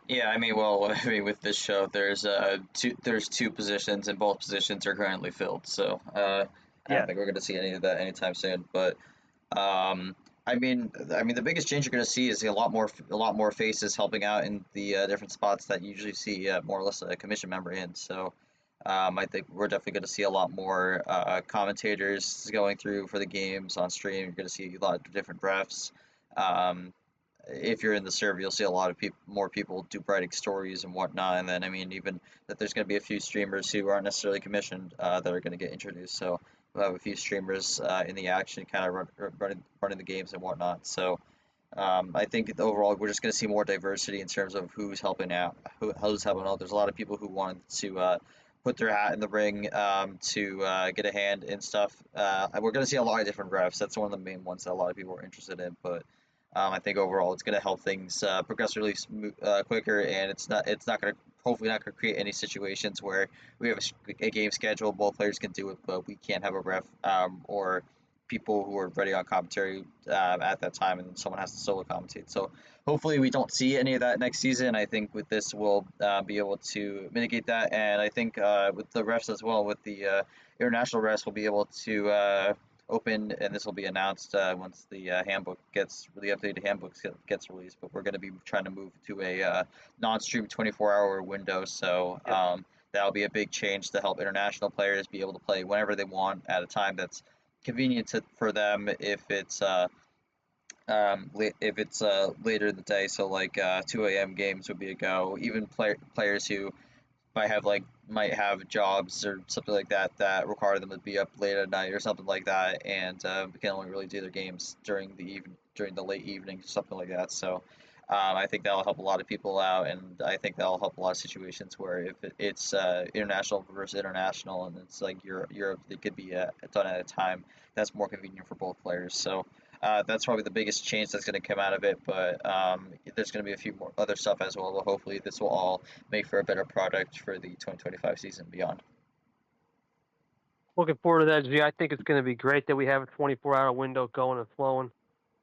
Yeah, I mean, well, I mean, with this show, there's two positions, and both positions are currently filled. So I don't think we're gonna see any of that anytime soon. But I mean, the biggest change you're gonna see is a lot more faces helping out in the different spots that you usually see more or less a commission member in. So I think we're definitely gonna see a lot more commentators going through for the games on stream. You're gonna see a lot of different refs. Um, if you're in the server, you'll see a lot of more people do writing stories and whatnot. And then, I mean, even that there's going to be a few streamers who aren't necessarily commissioned that are going to get introduced. So we'll have a few streamers in the action, kind of running the games and whatnot. So I think overall we're just going to see more diversity in terms of who's helping out, who's helping out. There's a lot of people who wanted to put their hat in the ring to get a hand in stuff. We're going to see a lot of different refs. That's one of the main ones that a lot of people are interested in. But I think overall it's going to help things progress really quicker, and it's not going to hopefully not going to create any situations where we have a game schedule, both players can do it, but we can't have a ref or people who are ready on commentary at that time, and someone has to solo commentate. So hopefully we don't see any of that next season. I think with this we'll be able to mitigate that, and I think with the refs as well, with the international refs, we'll be able to open, and this will be announced once the handbook gets the updated handbook gets released. But we're going to be trying to move to a non-stream 24-hour window, so that'll be a big change to help international players be able to play whenever they want at a time that's convenient for them. If it's later in the day, so like 2 a.m. games would be a go. Even players who might have jobs or something like that that require them to be up late at night or something like that, and can only really do their games during the late evenings or something like that. So I think that'll help a lot of people out, and I think that'll help a lot of situations where if it's international versus international, and it's like Europe, it could be done at a time that's more convenient for both players. So That's probably the biggest change that's going to come out of it, but there's going to be a few more other stuff as well. But hopefully, this will all make for a better product for the 2025 season and beyond. Looking forward to that, G. I think it's going to be great that we have a 24-hour window going and flowing.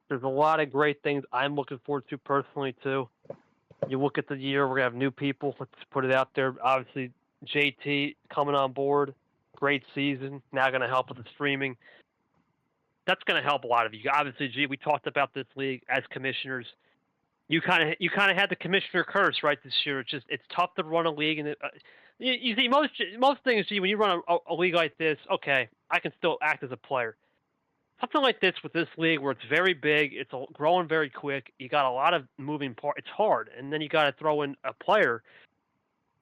There's a lot of great things I'm looking forward to personally, too. You look at the year, we're going to have new people. Let's put it out there. Obviously, JT coming on board. Great season. Now going to help with the streaming. That's going to help a lot of you. Obviously, G, we talked about this league as commissioners. You kind of had the commissioner curse, right, this year. It's tough to run a league, and you see most things. G, when you run a league like this, okay, I can still act as a player. Something like this with this league where it's very big, it's growing very quick. You got a lot of moving parts. It's hard, and then you got to throw in a player.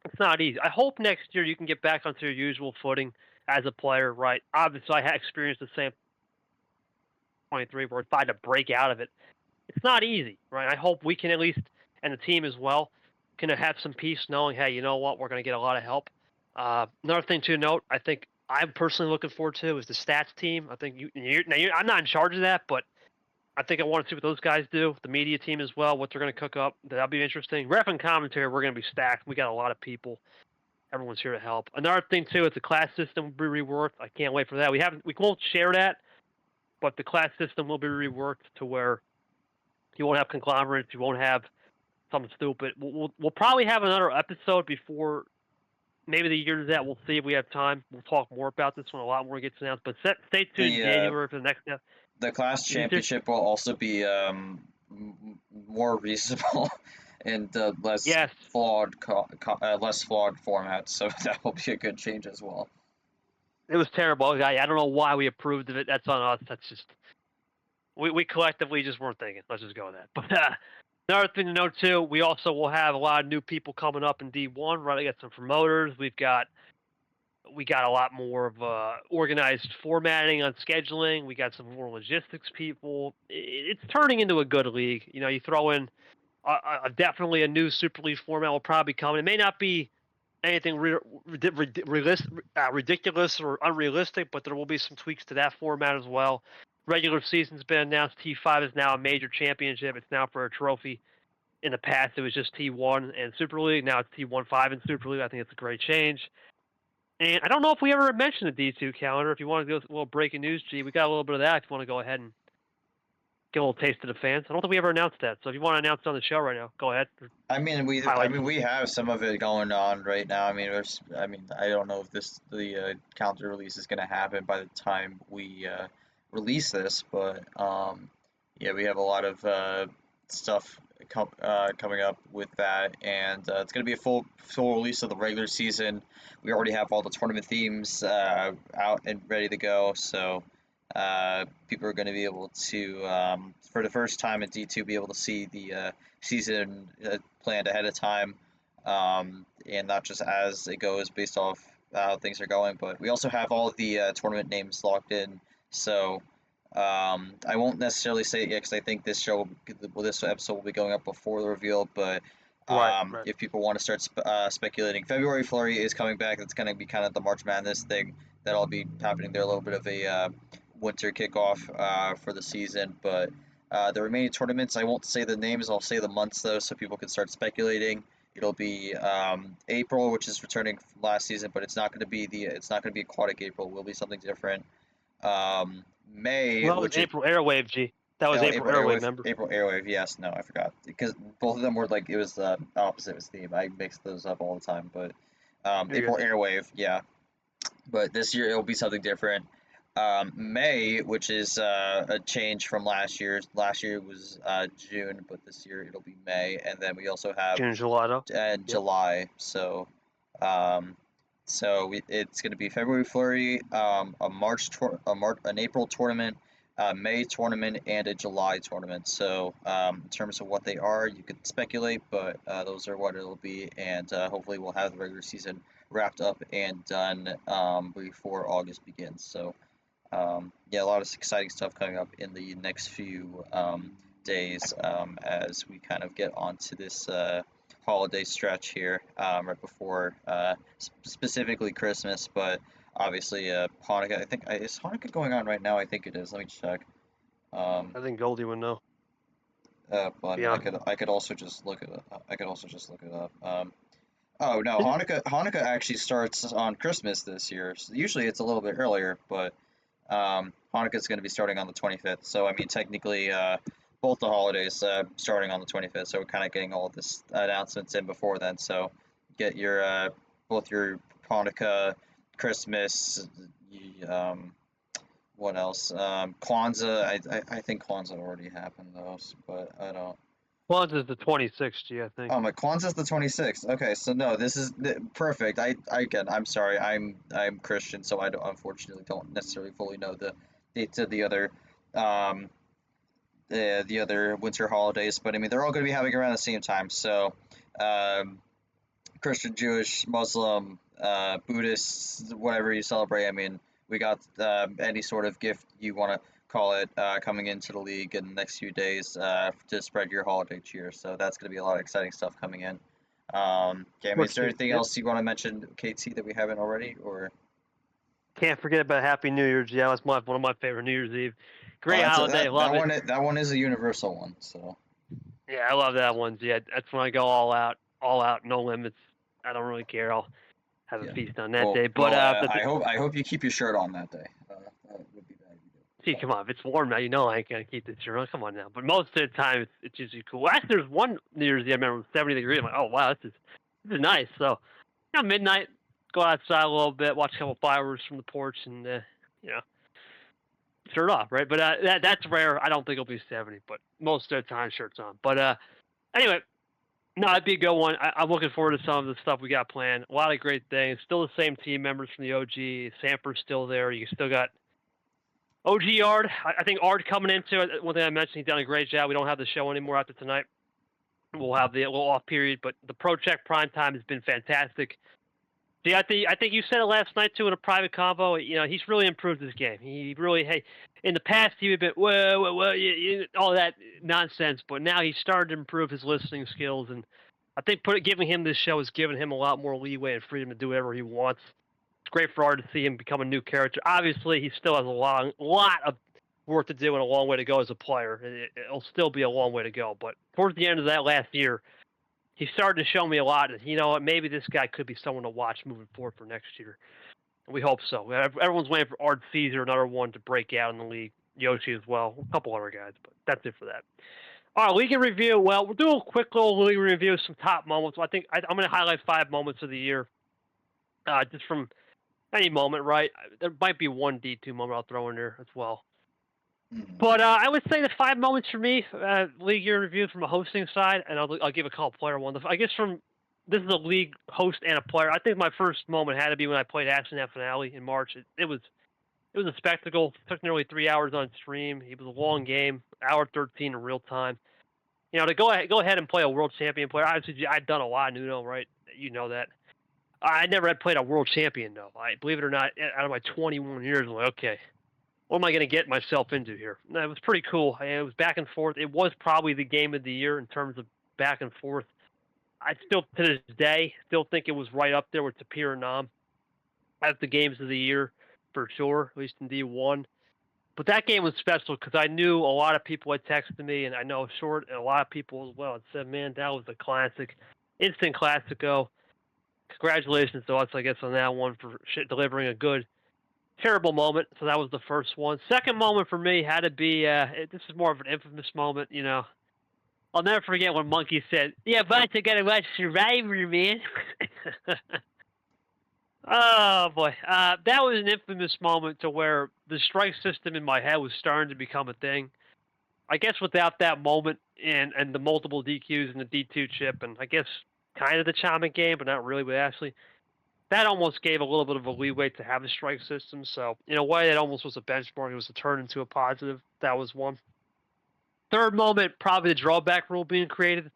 It's not easy. I hope next year you can get back onto your usual footing as a player, right? Obviously, I had experienced the same 23 where I tried to break out of it. It's not easy, right? I hope we can at least, and the team as well, can have some peace knowing, hey, you know what, we're going to get a lot of help. Another thing to note, I think I'm personally looking forward to is the stats team. I think I'm not in charge of that, but I think I want to see what those guys do. The media team as well, what they're going to cook up. That'll be interesting. Ref and commentary, we're going to be stacked. We got a lot of people. Everyone's here to help. Another thing too, is the class system will be reworked. I can't wait for that. We won't share that, but the class system will be reworked to where you won't have conglomerates. You won't have something stupid. We'll probably have another episode before maybe the year to that. We'll see if we have time. We'll talk more about this when a lot more gets announced. But stay tuned in January for the next step. The class championship will also be more reasonable and less flawed format, so that will be a good change as well. It was terrible. I don't know why we approved of it. That's on us. That's just we collectively just weren't thinking. Let's just go with that. But another thing to note too, we also will have a lot of new people coming up in D1. Right, we got some promoters. We got a lot more of organized formatting on scheduling. We got some more logistics people. It's turning into a good league. You know, you throw in definitely a new Super League format will probably come. It may not be anything ridiculous or unrealistic, but there will be some tweaks to that format as well. Regular season's been announced. T5 is now a major championship. It's now for a trophy. In the past, it was just T1 and Super League. Now it's T1-5 and Super League. I think it's a great change. And I don't know if we ever mentioned the D2 calendar. If you want to go a little breaking news, G, we got a little bit of that. If you want to go ahead and get a little taste of the fans. I don't think we ever announced that. So if you want to announce it on the show right now, go ahead. I mean, we have some of it going on right now. I mean, I don't know if the calendar release is going to happen by the time we release this, but yeah, we have a lot of stuff coming up with that, and it's going to be a full release of the regular season. We already have all the tournament themes out and ready to go, so people are going to be able to, for the first time in D2, be able to see the season planned ahead of time, and not just as it goes based off how things are going, but we also have all of the tournament names locked in, so I won't necessarily say it yet because I think this episode will be going up before the reveal, but right. If people want to start speculating, February Flurry is coming back. It's going to be kind of the March Madness thing that'll be happening there, a little bit of a winter kickoff for the season, but the remaining tournaments, I won't say the names, I'll say the months though, so people can start speculating. It'll be April, which is returning from last season, but it's not going to be Aquatic April. It will be something different. May. Well, it was April Airwave, G. That was April Airwave, remember? April Airwave, yes. No, I forgot. Because both of them were like, it was the opposite was theme. I mix those up all the time. But April Airwave, yeah. But this year it'll be something different. May, which is a change from last year. Last year was June, but this year it'll be May. And then we also have June, July, though. And July. So it's going to be February Flurry, an April tournament, May tournament, and a July tournament. So in terms of what they are, you could speculate, but those are what it'll be, and hopefully we'll have the regular season wrapped up and done before August begins. So yeah, a lot of exciting stuff coming up in the next few days as we kind of get onto this holiday stretch here right before specifically Christmas, but obviously Hanukkah. I think is Hanukkah going on right now? I think it is. Let me check. Um, I think Goldie would know. well, I mean, Yeah. I could also just look it up. I could also just look it up. Oh no, Hanukkah actually starts on Christmas this year. So usually it's a little bit earlier, but Hanukkah's going to be starting on the 25th. So I mean, technically, both the holidays starting on the 25th. So we're kind of getting all of this announcements in before then. So get your both your Hanukkah, Christmas, what else? Kwanzaa. I think Kwanzaa already happened though, but I don't. Kwanzaa's the 26th, I think. Oh, my Kwanzaa's the 26th. Okay, so no, this is perfect. Again, I'm sorry. I'm Christian, so I don't, unfortunately don't necessarily fully know the dates of um the other winter holidays, but I mean they're all going to be having around the same time. So, um, Christian, Jewish, Muslim, Buddhist, whatever you celebrate. I mean, we got any sort of gift you want to call it coming into the league in the next few days to spread your holiday cheer. So that's going to be a lot of exciting stuff coming in. Okay, I mean, is there anything else you want to mention, KT, that we haven't already, or? Can't forget about Happy New Year's. Yeah, that's one of my favorite New Year's Eve. Well, Great holiday, love it. that one is a universal one. So. Yeah, I love that one. Yeah, that's when I go all out, no limits. I don't really care. I'll have a Yeah. feast on that day. But I hope you keep your shirt on that day. That would be bad if you see, come on, if it's warm now, you know I ain't gonna keep this shirt on. Come on now. But most of the time, it's usually cool. Actually, there's one New Year's Eve I remember it was 70 degrees. I'm like, oh wow, this is nice. So, midnight, go outside a little bit, watch a couple fireworks from the porch, and you know, shirt off, right? But that's rare. I don't think it'll be 70, but most of the time, shirts on. But anyway, no, it'd be a good one. I'm looking forward to some of the stuff we got planned. A lot of great things. Still the same team members from the OG. Samper's still there. You still got OG Ard. I think Ard coming into it. One thing I mentioned, he's done a great job. We don't have the show anymore after tonight. We'll have the little off period, but the Pro Check Prime Time has been fantastic. See, I think you said it last night too in a private convo. You know, he's really improved his game. He really, hey, in the past he would be all that nonsense, but now he's started to improve his listening skills, and I think giving him this show has given him a lot more leeway and freedom to do whatever he wants. It's great for Art to see him become a new character. Obviously, he still has a lot of work to do and a long way to go as a player. It'll still be a long way to go, but towards the end of that last year, he started to show me a lot. You know what? Maybe this guy could be someone to watch moving forward for next year. We hope so. Everyone's waiting for Art Caesar, another one to break out in the league. Yoshi as well. A couple other guys, but that's it for that. All right, league in review. Well, we'll do a quick little league review of some top moments. I think I'm going to highlight 5 moments of the year, just from any moment, right? There might be one D2 moment I'll throw in there as well. But I would say the 5 moments for me, league year review from a hosting side, and I'll give a couple player one. I guess this is a league host and a player. I think my first moment had to be when I played Action Net Finale in March. It was a spectacle. It took nearly 3 hours on stream. It was a long game, hour 13 in real time. You know, to go ahead and play a world champion player. Obviously, I'd done a lot of Nuno, right? You know that. I never had played a world champion though. Believe it or not, out of my 21 years, I'm like, okay, what am I going to get myself into here? And it was pretty cool. It was back and forth. It was probably the game of the year in terms of back and forth. I still, to this day, still think it was right up there with Tapir and Nam as the games of the year for sure, at least in D1. But that game was special because I knew a lot of people had texted me, and I know Short and a lot of people as well had said, man, that was a classic, instant classico. Congratulations to us, I guess, on that one for delivering a good, terrible moment. So that was the first one. Second moment for me had to be, this is more of an infamous moment, you know. I'll never forget when Monkey said, yeah, but I got to watch Survivor, man. Oh, boy. That was an infamous moment to where the strike system in my head was starting to become a thing. I guess without that moment and the multiple DQs and the D2 chip, and I guess kind of the Chaman game, but not really with Ashley, that almost gave a little bit of a leeway to have a strike system. So, in a way, that almost was a benchmark. It was a turn into a positive. That was one. Third moment, probably the drawback rule being created.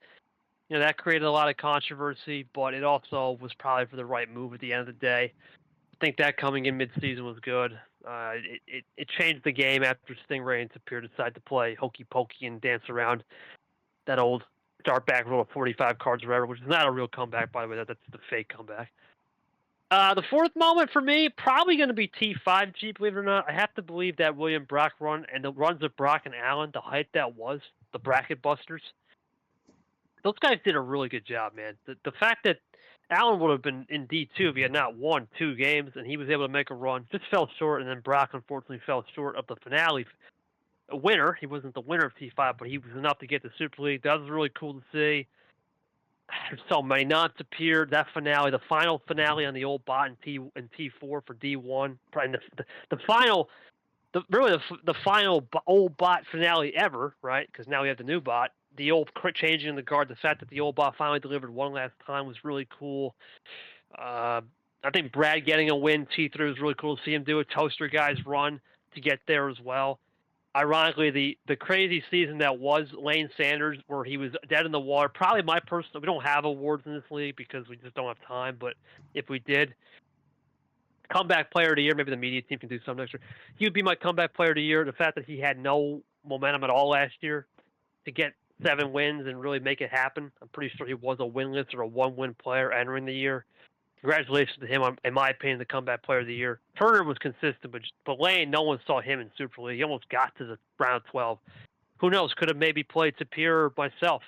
You know, that created a lot of controversy, but it also was probably for the right move at the end of the day. I think that coming in mid-season was good. It changed the game after Stingray and Tapir decided to play hokey pokey and dance around that old start back rule of 45 cards or whatever, which is not a real comeback, by the way. That's the fake comeback. The fourth moment for me, probably going to be T5G, believe it or not. I have to believe that William Brock run and the runs of Brock and Allen, the height that was, the bracket busters, those guys did a really good job, man. The fact that Allen would have been in D2 if he had not won 2 games and he was able to make a run, just fell short, and then Brock unfortunately fell short of the finale. A winner. He wasn't the winner of T5, but he was enough to get the Super League. That was really cool to see. There's so many nods appeared. That finale, the final finale on the old bot in T4 for D1, and the final, the final old bot finale ever, right? Because now we have the new bot. The old changing the guard, the fact that the old bot finally delivered one last time was really cool. I think Brad getting a win T3 was really cool to see him do a Toaster guys run to get there as well. Ironically, the crazy season that was Lane Sanders, where he was dead in the water. Probably my personal. We don't have awards in this league because we just don't have time. But if we did, comeback player of the year, maybe the media team can do something extra. He would be my comeback player of the year. The fact that he had no momentum at all last year to get 7 wins and really make it happen. I'm pretty sure he was a winless or a 1-win player entering the year. Congratulations to him on, in my opinion, the comeback player of the year. Turner was consistent, but Lane, no one saw him in Super League. He almost got to the round 12. Who knows? Could have maybe played Tapir or myself.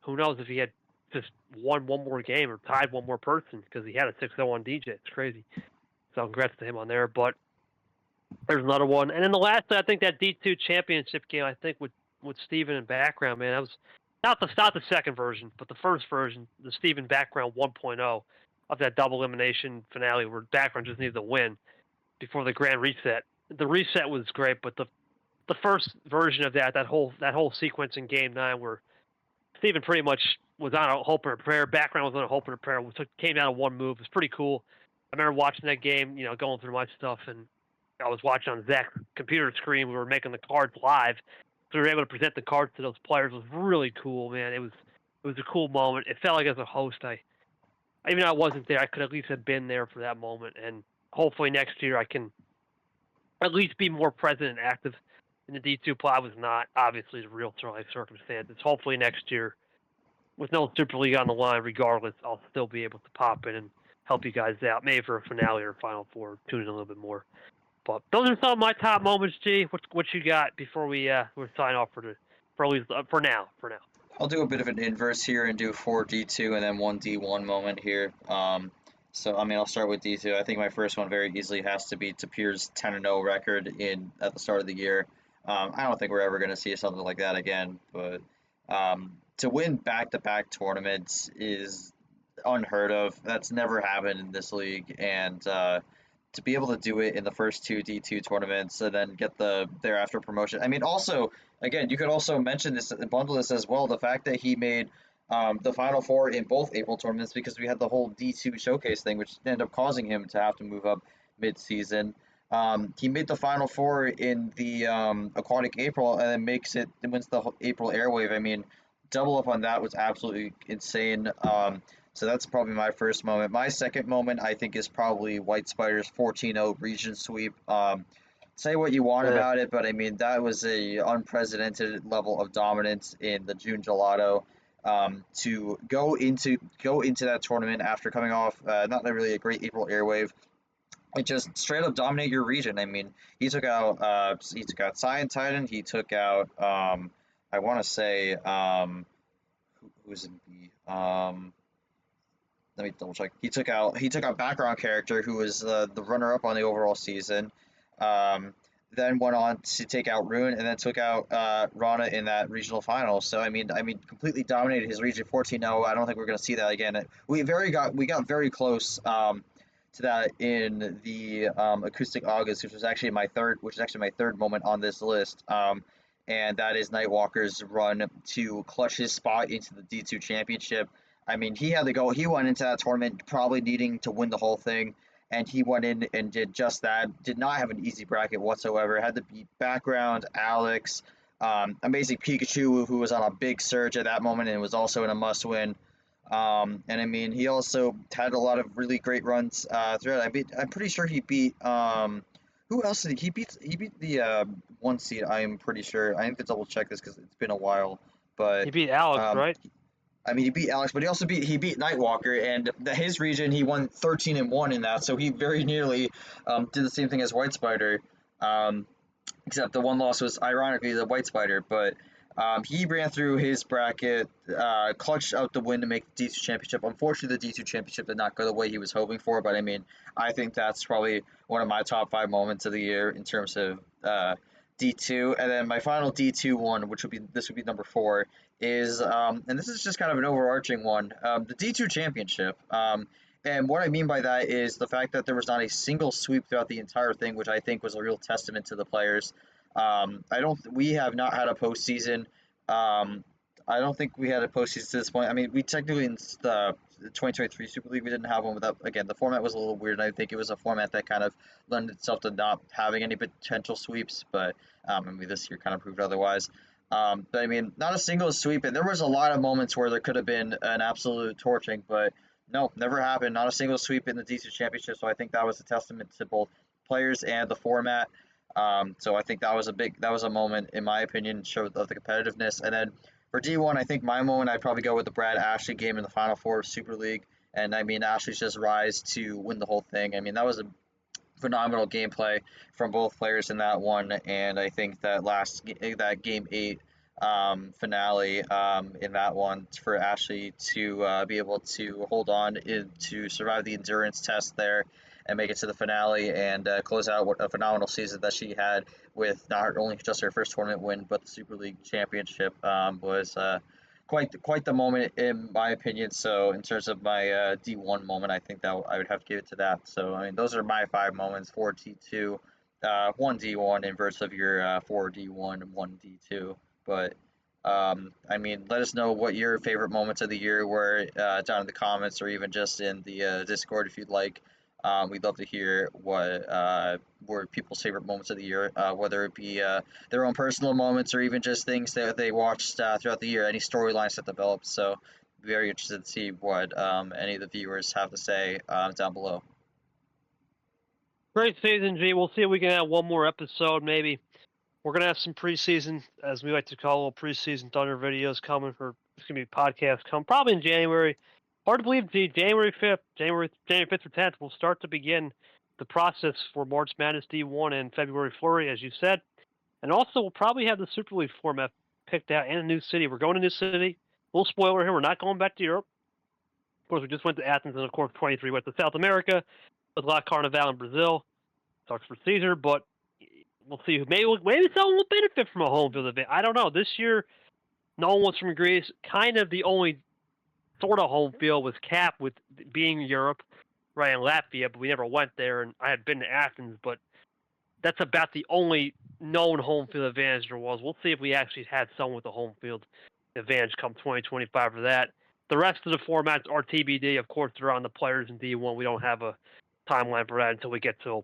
Who knows if he had just won one more game or tied one more person because he had a 6-0 on DJ. It's crazy. So congrats to him on there. But there's another one. And then the last, I think that D2 championship game, I think with Steven in background, man, that was not the second version, but the first version, the Steven background 1.0 of that double elimination finale where background just needed to win before the grand reset. The reset was great, but the first version of that whole sequence in Game 9 where Steven pretty much was on a hope and a prayer. Background was on a hope and a prayer. Came down to one move. It was pretty cool. I remember watching that game, going through my stuff, and I was watching on Zach's computer screen. We were making the cards live, so we were able to present the cards to those players. It was really cool, man. It was a cool moment. It felt like as a host, even though I wasn't there, I could at least have been there for that moment. And hopefully next year I can at least be more present and active in the D2 play. I was not, obviously, the real life circumstances. Hopefully next year, with no Super League on the line, regardless, I'll still be able to pop in and help you guys out, maybe for a finale or Final Four, tune in a little bit more. But those are some of my top moments, G. What you got before we sign off for now? I'll do a bit of an inverse here and do 4 D2 and then 1 D1 moment here. So I mean, I'll start with D2. I think my first one very easily has to be Tapir's 10-0 record at the start of the year. I don't think we're ever going to see something like that again, but to win back-to-back tournaments is unheard of. That's never happened in this league, and to be able to do it in the first 2 D2 tournaments and then get the thereafter promotion. I mean, also, again, you could also mention this, bundle this as well, the fact that he made the Final Four in both April tournaments because we had the whole D2 showcase thing, which ended up causing him to have to move up mid-season. He made the Final Four in the Aquatic April and then wins the April Airwave. I mean, double up on that was absolutely insane. So that's probably my first moment. My second moment, I think, is probably White Spider's 14-0 region sweep. Say what you want about it, but I mean, that was a unprecedented level of dominance in the June Gelato. To go into that tournament after coming off not really a great April Airwave, and just straight up dominate your region. I mean, he took out Cyan Titan. He took out I want to say who's in B. Let me double check. He took out background character who was the runner up on the overall season. Then went on to take out Rune and then took out Rana in that regional final. So I mean, completely dominated his region 14-0. I don't think we're going to see that again. We got very close to that in the Acoustic August, which is actually my third moment on this list. And that is Nightwalker's run to clutch his spot into the D2 championship. I mean, he had to go. He went into that tournament probably needing to win the whole thing, and he went in and did just that. Did not have an easy bracket whatsoever. Had to beat Background, Alex, Amazing Pikachu, who was on a big surge at that moment and was also in a must-win. And I mean, he also had a lot of really great runs throughout. I'm pretty sure he beat. Who else did he beat? He beat the 1 seed. I am pretty sure. I have to double check this because it's been a while. But He beat Alex, um, right? I mean, he beat Alex, but he beat Nightwalker, and his region he won 13-1 in that, so he very nearly did the same thing as White Spider, um, except the one loss was ironically the White Spider. But he ran through his bracket, clutched out the win to make the D2 championship. Unfortunately, the D2 championship did not go the way he was hoping for, but I mean, I think that's probably one of my top 5 moments of the year in terms of D2. And then my final D2 one, which would be number 4, is and this is just kind of an overarching one, the D2 championship. And what I mean by that is the fact that there was not a single sweep throughout the entire thing, which I think was a real testament to the players. I don't. We have not had a postseason. Um, I don't think we had a postseason to this point. I mean, we technically in the 2023 Super League we didn't have one without. Again, the format was a little weird, and I think it was a format that kind of lent itself to not having any potential sweeps. But I mean, this year kind of proved otherwise. But I mean, not a single sweep, and there was a lot of moments where there could have been an absolute torching, but no, never happened. Not a single sweep in the D2 championship. So I think that was a testament to both players and the format. So I think that was a moment, in my opinion, showed of the competitiveness. And then for D1, I think my moment, I'd probably go with the Brad Ashley game in the Final Four of Super League. And I mean, Ashley's just rise to win the whole thing. I mean, that was a phenomenal gameplay from both players in that one. And I think that game 8 finale in that one for Ashley to be able to hold on to survive the endurance test there and make it to the finale and close out what a phenomenal season that she had with not only just her first tournament win but the Super League championship was quite the moment in my opinion. So in terms of my D1 moment, I think that I would have to give it to that. So I mean those are my 5 moments: 4 D2, 1 D1, inverse of your 4 D1 and 1 D2. But I mean, let us know what your favorite moments of the year were down in the comments or even just in the Discord if you'd like. We'd love to hear what were people's favorite moments of the year, whether it be their own personal moments or even just things that they watched throughout the year, any storylines that developed. So, very interested to see what any of the viewers have to say down below. Great season, G. We'll see if we can have one more episode, maybe. We're gonna have some preseason, as we like to call it, preseason Thunder videos coming, or it's gonna be podcasts coming probably in January. Hard to believe, G. January 5th, January 5th or 10th, we'll start to begin the process for March Madness D1 and February Flurry, as you said. And also, we'll probably have the Super League format picked out in a new city. We're going to a new city. Little spoiler here: we're not going back to Europe. Of course, we just went to Athens, and of course, 23 went to South America with La Carnival in Brazil. Sucks for Caesar, but we'll see. Maybe someone will benefit from a home field event. I don't know. This year, no one was from Greece. Kind of the only sort of home field was Cap, with being Europe, right, in Latvia, but we never went there. And I had been to Athens, but that's about the only known home field advantage there was. We'll see if we actually had someone with a home field advantage come 2025 for that. The rest of the formats are TBD. Of course, they're on the players in D1. We don't have a timeline for that until we get to,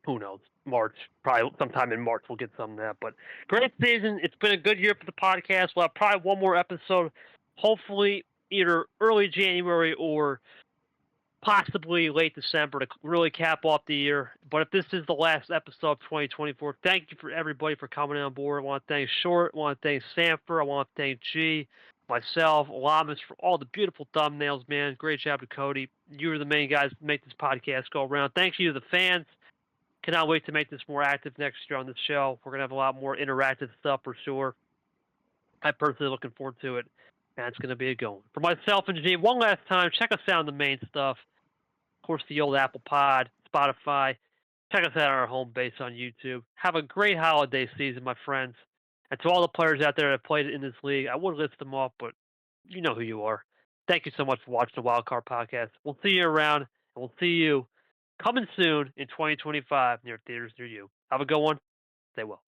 who knows, March. Probably sometime in March we'll get some of that. But great season. It's been a good year for the podcast. We'll have probably one more episode, hopefully either early January or possibly late December to really cap off the year. But if this is the last episode of 2024, thank you for everybody for coming on board. I want to thank Short. I want to thank Sanford. I want to thank G, myself, Lamas for all the beautiful thumbnails, man. Great job to Cody. You were the main guys to make this podcast go around. Thank you to the fans. Cannot wait to make this more active next year on the show. We're going to have a lot more interactive stuff for sure. I'm personally looking forward to it, and it's going to be a good one. For myself and G, one last time, check us out on the main stuff. Of course, the old Apple Pod, Spotify. Check us out on our home base on YouTube. Have a great holiday season, my friends. And to all the players out there that have played in this league, I would list them off, but you know who you are. Thank you so much for watching the Wildcard Podcast. We'll see you around, and we'll see you coming soon in 2025 near theaters near you. Have a good one. Stay well.